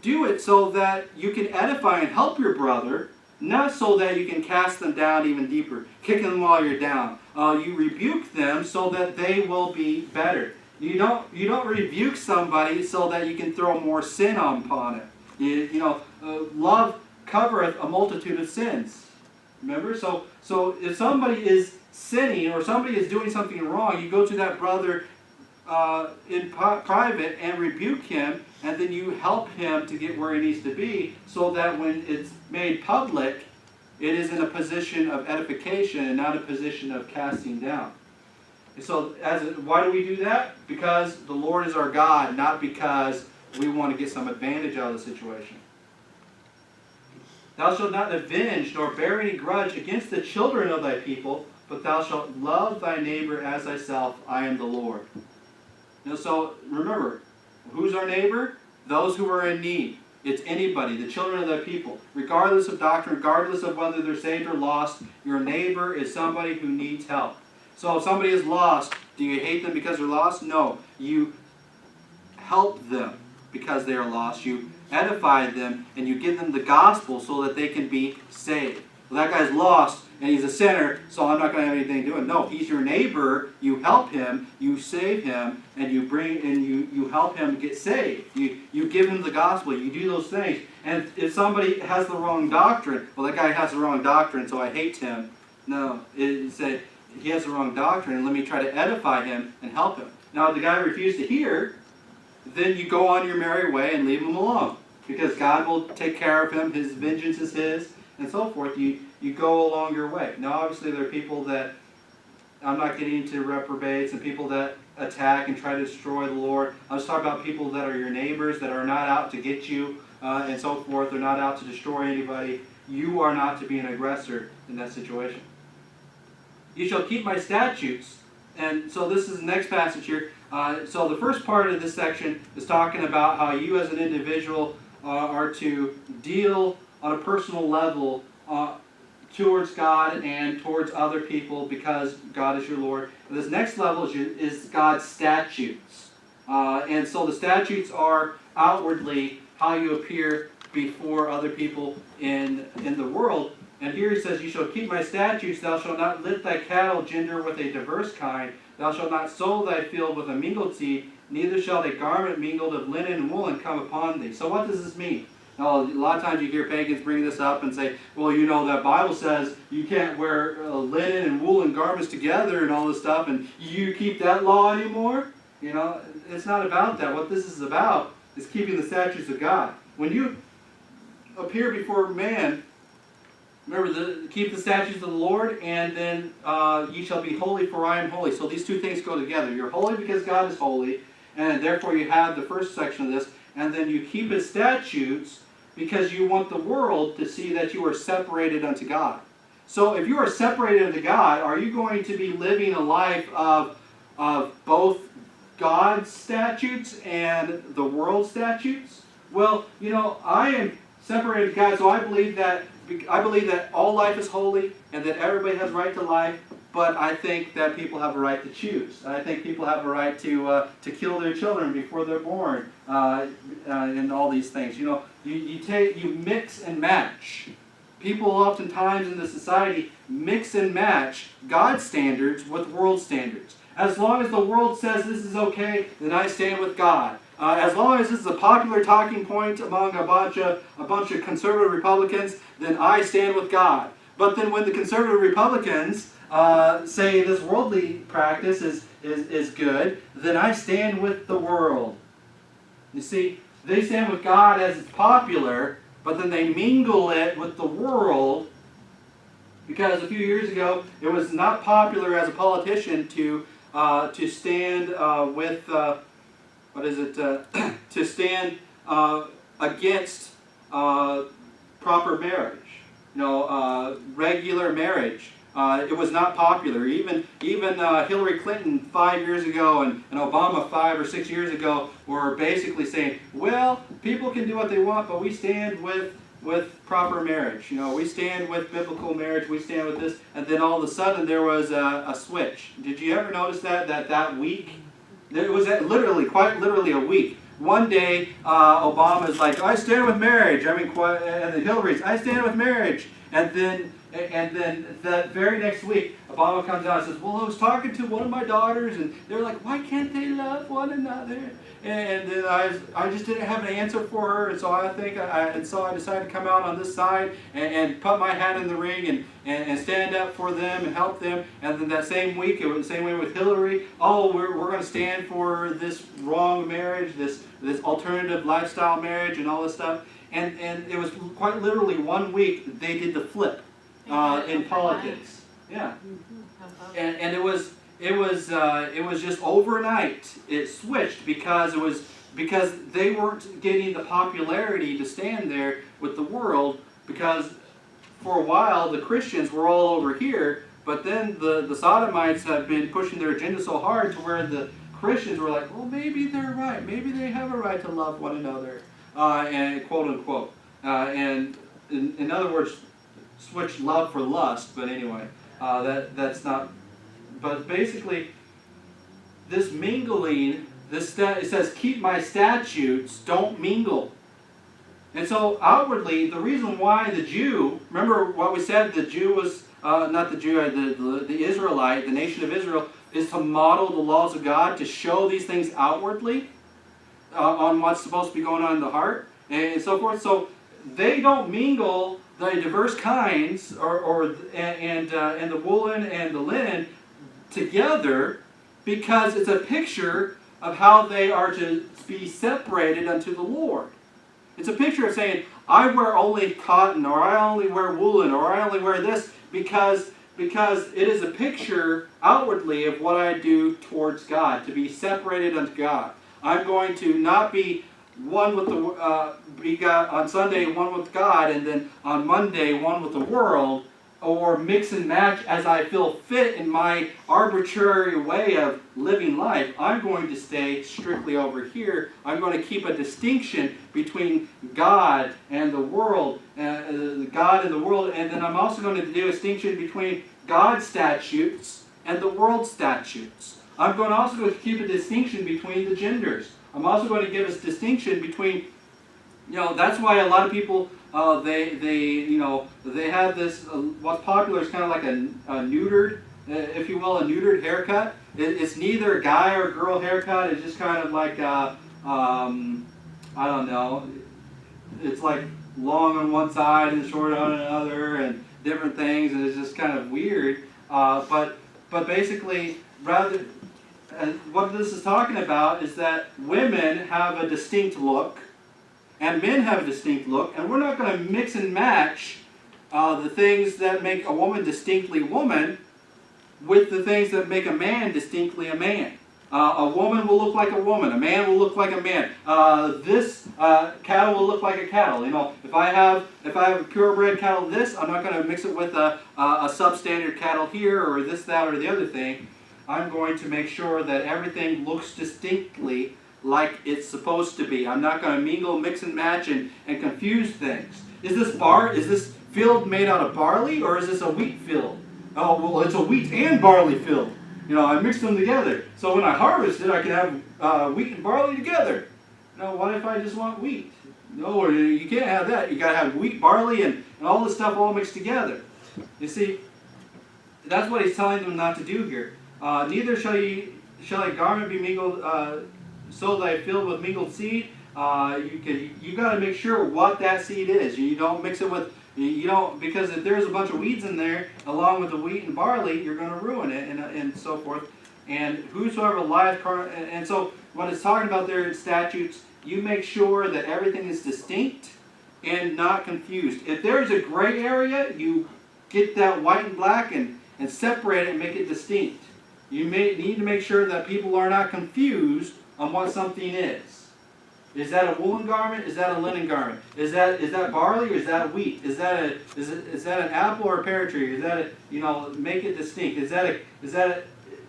do it so that you can edify and help your brother, not so that you can cast them down even deeper, kick them while you're down. You rebuke them so that they will be better. You don't rebuke somebody so that you can throw more sin upon it. Love covereth a multitude of sins. Remember? So if somebody is sinning or somebody is doing something wrong, you go to that brother in private and rebuke him, and then you help him to get where he needs to be, so that when it's made public, it is in a position of edification and not a position of casting down. And so why do we do that? Because the Lord is our God, not because we want to get some advantage out of the situation. Thou shalt not avenge nor bear any grudge against the children of thy people, but thou shalt love thy neighbor as thyself. I am the Lord. So remember, who's our neighbor? Those who are in need. It's anybody, the children of thy people. Regardless of doctrine, regardless of whether they're saved or lost, your neighbor is somebody who needs help. So if somebody is lost, do you hate them because they're lost? No. You help them because they are lost. You edify them and you give them the gospel so that they can be saved. Well, that guy's lost and he's a sinner, so I'm not going to have anything to do with it. No, he's your neighbor. You help him, you save him, and you help him get saved. You give him the gospel. You do those things. And if somebody has the wrong doctrine, well, that guy has the wrong doctrine, so I hate him. No, it said he has the wrong doctrine, and let me try to edify him and help him. Now, if the guy refused to hear, then you go on your merry way and leave him alone, because God will take care of him. His vengeance is his, and so forth. You go along your way. Now, obviously, there are people that, I'm not getting into reprobates and people that attack and try to destroy the Lord. I'm just talking about people that are your neighbors, that are not out to get you, and so forth. They're not out to destroy anybody. You are not to be an aggressor in that situation. You shall keep my statutes. And so this is the next passage here. So the first part of this section is talking about how you as an individual are to deal on a personal level towards God and towards other people, because God is your Lord. And this next level is God's statutes. And so the statutes are outwardly how you appear before other people in the world. And here he says, you shall keep my statutes. Thou shalt not let thy cattle gender with a diverse kind. Thou shalt not sow thy field with a mingled seed. Neither shall a garment mingled of linen and woolen come upon thee. So what does this mean? Now, a lot of times you hear pagans bring this up and say, well, you know, that Bible says you can't wear linen and woolen garments together and all this stuff, and you keep that law anymore? You know, it's not about that. What this is about is keeping the statutes of God. When you appear before man, remember, keep the statutes of the Lord, and then ye shall be holy, for I am holy. So these two things go together. You're holy because God is holy, and therefore you have the first section of this, and then you keep his statutes because you want the world to see that you are separated unto God. So if you are separated unto God, are you going to be living a life of both God's statutes and the world's statutes? Well, you know, I am separated to God, so I believe that all life is holy and that everybody has a right to life, but I think that people have a right to choose. I think people have a right to kill their children before they're born, and all these things. You know, you mix and match. People oftentimes in the society mix and match God's standards with world standards. As long as the world says this is okay, then I stand with God. As long as this is a popular talking point among a bunch of conservative Republicans, then I stand with God. But then when the conservative Republicans say this worldly practice is good, then I stand with the world. You see, they stand with God as it's popular, but then they mingle it with the world, because a few years ago it was not popular as a politician to stand with to stand against proper marriage. regular marriage. It was not popular. Even Hillary Clinton 5 years ago and Obama 5 or 6 years ago were basically saying, well, people can do what they want, but we stand with proper marriage. We stand with biblical marriage. We stand with this. And then all of a sudden there was a switch. Did you ever notice that week? It was quite literally a week. One day Obama's like, I stand with marriage. And then Hillary's, I stand with marriage. And then the very next week, Obama comes out and says, well, I was talking to one of my daughters, and they're like, why can't they love one another? And then I just didn't have an answer for her, and so I decided to come out on this side and put my hat in the ring and stand up for them and help them. And then that same week, it was the same way with Hillary. Oh, we're going to stand for this wrong marriage, this alternative lifestyle marriage, and all this stuff. And it was quite literally 1 week they did the flip in politics. Yeah, and it was just overnight. It switched because they weren't getting the popularity to stand there with the world, because for a while the Christians were all over here, but then the Sodomites have been pushing their agenda so hard to where the Christians were like, well, maybe they're right. Maybe they have a right to love one another. And quote unquote, and in other words, switch love for lust. But anyway, that's not. But basically, this mingling, it says, keep my statutes, don't mingle. And so outwardly, the reason why the Jew, remember what we said, the Jew was not the Jew, the Israelite, the nation of Israel, is to model the laws of God, to show these things outwardly. On what's supposed to be going on in the heart and so forth. So they don't mingle the diverse kinds and the woolen and the linen together, because it's a picture of how they are to be separated unto the Lord. It's a picture of saying, I wear only cotton, or I only wear woolen, or I only wear this because it is a picture outwardly of what I do towards God, to be separated unto God. I'm going to not be one with on Sunday one with God, and then on Monday one with the world, or mix and match as I feel fit in my arbitrary way of living life. I'm going to stay strictly over here. I'm going to keep a distinction between God and the world, God and the world, and then I'm also going to do a distinction between God's statutes and the world's statutes. I'm going to also keep a distinction between the genders. I'm also going to give a distinction between, that's why a lot of people, they have this, what's popular is kind of like a neutered, if you will, a neutered haircut. It's neither a guy or girl haircut. It's just kind of like, I don't know, it's like long on one side and short on another and different things, and it's just kind of weird. But basically, what this is talking about is that women have a distinct look and men have a distinct look, and we're not going to mix and match the things that make a woman distinctly woman with the things that make a man distinctly a man. A woman will look like a woman. A man will look like a man. This cattle will look like a cattle. If I have a purebred cattle, I'm not going to mix it with a substandard cattle here, or this, that, or the other thing. I'm going to make sure that everything looks distinctly like it's supposed to be. I'm not going to mingle, mix and match, and confuse things. Is this field made out of barley, or is this a wheat field? Oh, well, it's a wheat and barley field. I mixed them together. So when I harvest it, I can have wheat and barley together. What if I just want wheat? No, you can't have that. You got to have wheat, barley, and all this stuff all mixed together. You see, that's what he's telling them not to do here. Neither shall a garment be mingled, so that I filled with mingled seed. You got to make sure what that seed is. You don't mix it with. Because if there's a bunch of weeds in there, along with the wheat and barley, you're going to ruin it, and so forth. And whosoever lieth, and so what it's talking about there in statutes, you make sure that everything is distinct and not confused. If there's a gray area, you get that white and black and separate it and make it distinct. You need to make sure that people are not confused on what something is. Is that a woolen garment? Is that a linen garment? Is that barley or is that wheat? Is that an apple or a pear tree? Is that make it distinct? Is that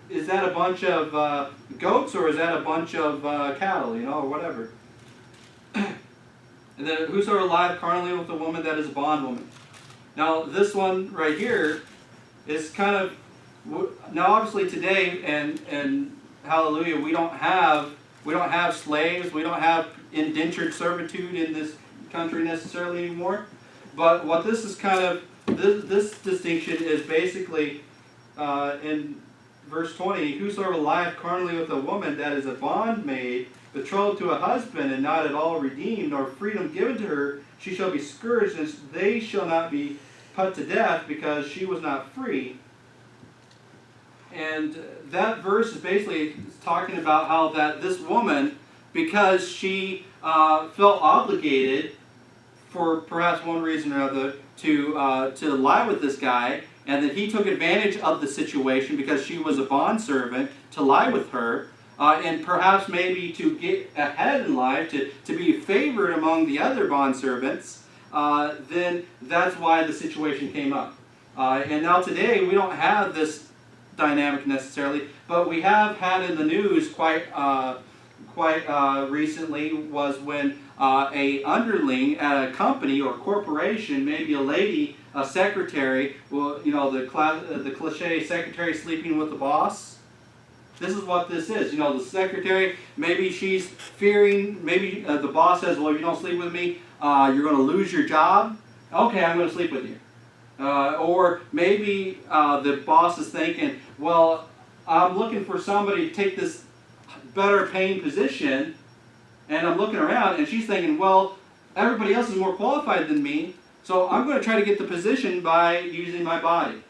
a bunch of goats or is that a bunch of cattle? Or whatever. And then whosoever lieth carnally with a woman, that is a bondwoman. Now this one right here is kind of, now obviously today and hallelujah, we don't have slaves, we don't have indentured servitude in this country necessarily anymore. But what this is kind of, this distinction is basically in verse 20, whosoever lieth carnally with a woman, that is a bondmaid, betrothed to a husband, and not at all redeemed, nor freedom given to her, she shall be scourged, and they shall not be put to death, because she was not free. And that verse is basically talking about how that this woman, because she felt obligated for perhaps one reason or other to lie with this guy, and that he took advantage of the situation because she was a bondservant to lie with her, and perhaps maybe to get ahead in life, to be favored among the other bondservants, then that's why the situation came up. And now today we don't have this dynamic necessarily, but we have had in the news quite recently was when a underling at a company or corporation, maybe a lady, a secretary, well, the cliche secretary sleeping with the boss. This is what this is. The secretary, maybe she's fearing, maybe the boss says, well, if you don't sleep with me, you're going to lose your job. Okay, I'm going to sleep with you. Or maybe the boss is thinking, well, I'm looking for somebody to take this better paying position, and I'm looking around, and she's thinking, well, everybody else is more qualified than me, so I'm going to try to get the position by using my body.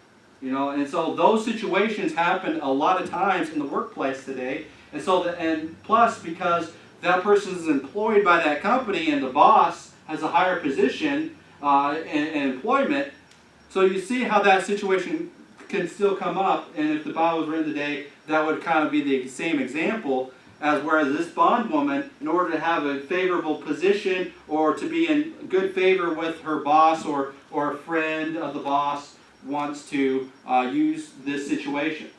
And so those situations happen a lot of times in the workplace today, and plus because that person is employed by that company and the boss has a higher position in employment. So you see how that situation can still come up, and if the Bible was written today, that would kind of be the same example, as whereas this bondwoman, in order to have a favorable position or to be in good favor with her boss or a friend of the boss, wants to use this situation.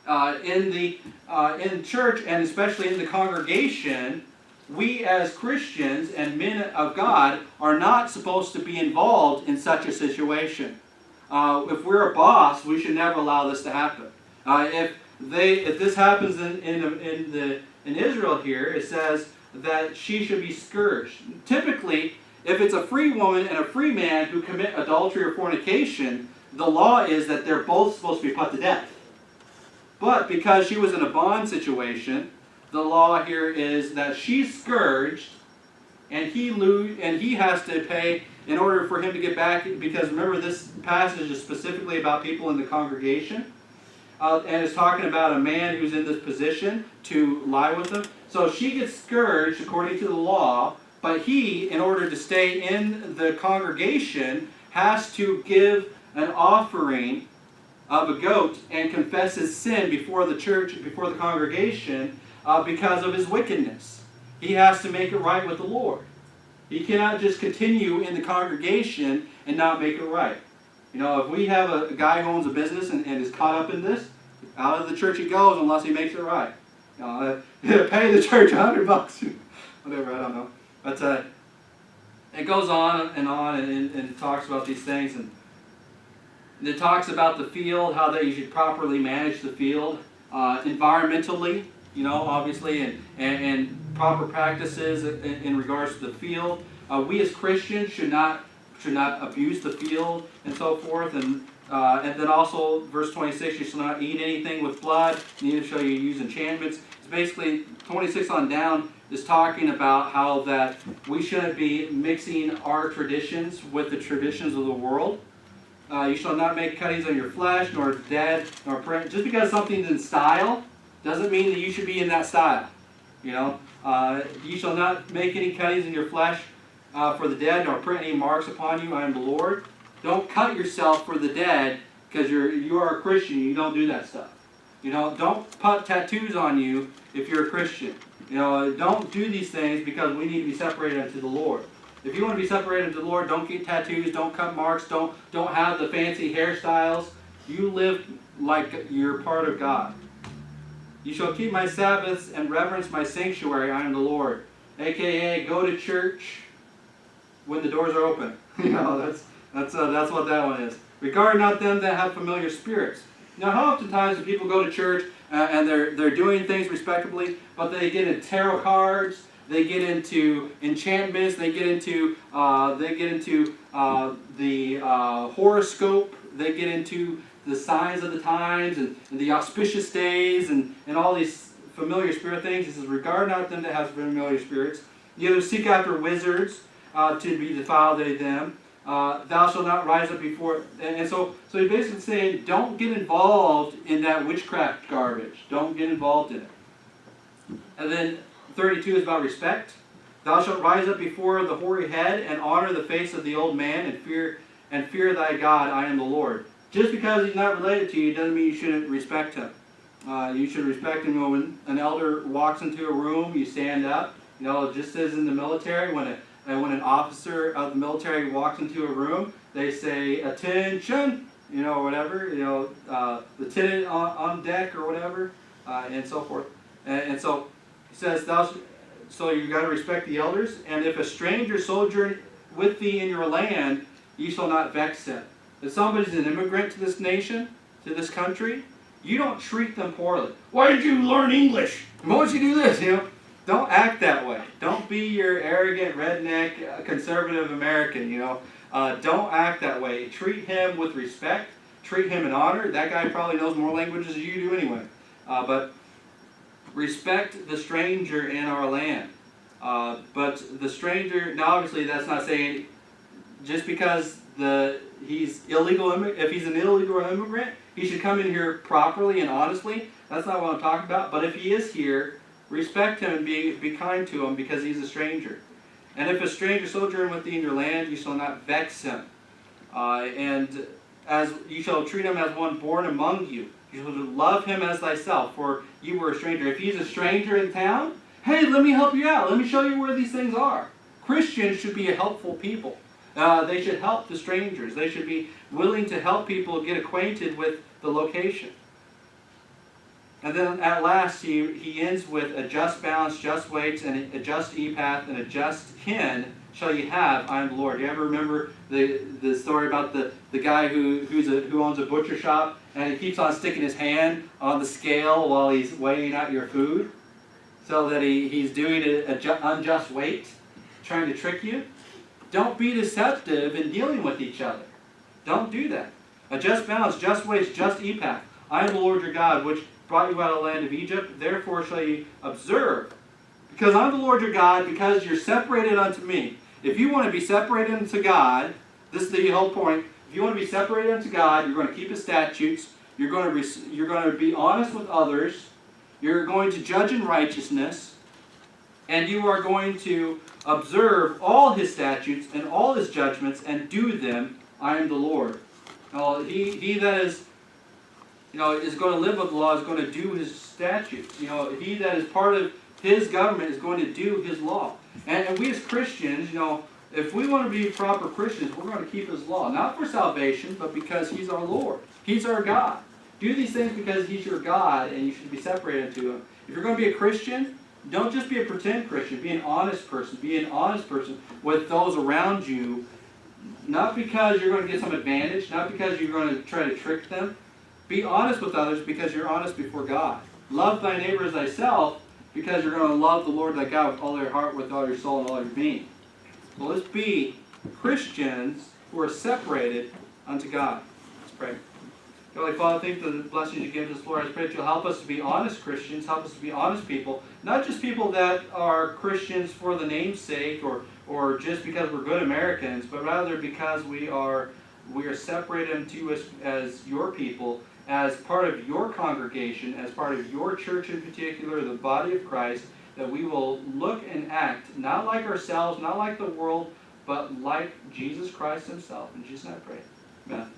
In church, and especially in the congregation, we as Christians and men of God are not supposed to be involved in such a situation. If we're a boss, we should never allow this to happen. If this happens in Israel here, it says that she should be scourged. Typically, if it's a free woman and a free man who commit adultery or fornication, the law is that they're both supposed to be put to death. But because she was in a bond situation, the law here is that she's scourged, and he has to pay in order for him to get back. Because remember, this passage is specifically about people in the congregation, and it's talking about a man who's in this position to lie with them. So she gets scourged according to the law, but he, in order to stay in the congregation, has to give an offering of a goat and confess his sin before the church, before the congregation, because of his wickedness. He has to make it right with the Lord. He cannot just continue in the congregation and not make it right. If we have a guy who owns a business and is caught up in this, out of the church he goes unless he makes it right. Pay the church $100, whatever, I don't know. But it goes on and it talks about these things, and it talks about the field, how that you should properly manage the field environmentally, obviously, and proper practices in regards to the field. We as Christians should not abuse the field and so forth. And then also verse 26, you shall not eat anything with blood, neither shall you use enchantments. It's basically 26 on down is talking about how that we shouldn't be mixing our traditions with the traditions of the world. You shall not make cuttings on your flesh, nor dead, nor print. Just because something's in style doesn't mean that you should be in that style. You shall not make any cuttings in your flesh for the dead, nor print any marks upon you. I am the Lord. Don't cut yourself for the dead, because you are a Christian. You don't do that stuff. You know, don't put tattoos on you if you're a Christian. You know, don't do these things because we need to be separated unto the Lord. If you want to be separated unto the Lord, don't get tattoos, don't cut marks, don't have the fancy hairstyles. You live like you're part of God. You shall keep my Sabbaths and reverence my sanctuary. I am the Lord. AKA, go to church when the doors are open. You know, that's what that one is. Regard not them that have familiar spirits. Now, how oftentimes do people go to church and they're doing things respectably, but they get into tarot cards, they get into enchantments, they get into the horoscope, they get into the signs of the times and the auspicious days and all these familiar spirit things. He says, regard not them that have familiar spirits. Neither seek after wizards to be defiled they them. Thou shalt not rise up before. And so he's basically saying, don't get involved in that witchcraft garbage. Don't get involved in it. And then 32 is about respect. Thou shalt rise up before the hoary head and honor the face of the old man and fear thy God. I am the Lord. Just because he's not related to you doesn't mean you shouldn't respect him. You should respect him. When an elder walks into a room, you stand up. You know, just as in the military, when an officer of the military walks into a room, they say, attention, you know, or whatever, you know, lieutenant on deck or whatever, and so forth. And so he says, so you got to respect the elders. And if a stranger sojourn with thee in your land, ye shall not vex him. If somebody's an immigrant to this nation, to this country, you don't treat them poorly. Why did you learn English? Why did you do this? You know, don't act that way. Don't be your arrogant, redneck, conservative American. You know, don't act that way. Treat him with respect. Treat him in honor. That guy probably knows more languages than you do anyway. But respect the stranger in our land. But the stranger, now obviously that's not saying just because he's illegal. If he's an illegal immigrant, he should come in here properly and honestly. That's not what I'm talking about. But if he is here, respect him and be kind to him because he's a stranger. And if a stranger sojourn with thee in your land, you shall not vex him. And as you shall treat him as one born among you. You shall love him as thyself, for you were a stranger. If he's a stranger in town, hey, let me help you out. Let me show you where these things are. Christians should be a helpful people. They should help the strangers. They should be willing to help people get acquainted with the location. And then at last he ends with a just balance, just weights, and a just epath, and a just hin shall ye have. I am the Lord. You ever remember the story about the guy who owns a butcher shop and he keeps on sticking his hand on the scale while he's weighing out your food, so that he's doing an unjust weight, trying to trick you? Don't be deceptive in dealing with each other. Don't do that. A just balance, just weights, just epath. I am the Lord your God, which brought you out of the land of Egypt. Therefore shall ye observe. Because I'm the Lord your God, because you're separated unto me. If you want to be separated unto God, this is the whole point. If you want to be separated unto God, you're going to keep his statutes. You're going to be honest with others. You're going to judge in righteousness. And you are going to observe all his statutes and all his judgments and do them. I am the Lord. Now, he that is, is going to live with the law is going to do his statutes. He that is part of his government is going to do his law. And we as Christians, if we want to be proper Christians, we're going to keep his law. Not for salvation, but because he's our Lord. He's our God. Do these things because he's your God and you should be separated to him. If you're going to be a Christian, don't just be a pretend Christian. Be an honest person. Be an honest person with those around you. Not because you're going to get some advantage. Not because you're going to try to trick them. Be honest with others because you're honest before God. Love thy neighbor as thyself because you're going to love the Lord thy God with all your heart, with all your soul, and all your being. So let's be Christians who are separated unto God. Let's pray. Holy Father, thank you for the blessings you give us, Lord. I pray that you'll help us to be honest Christians, help us to be honest people, not just people that are Christians for the name's sake or just because we're good Americans, but rather because we are separated unto us as your people, as part of your congregation, as part of your church in particular, the body of Christ, that we will look and act not like ourselves, not like the world, but like Jesus Christ himself. In Jesus' name I pray. Amen.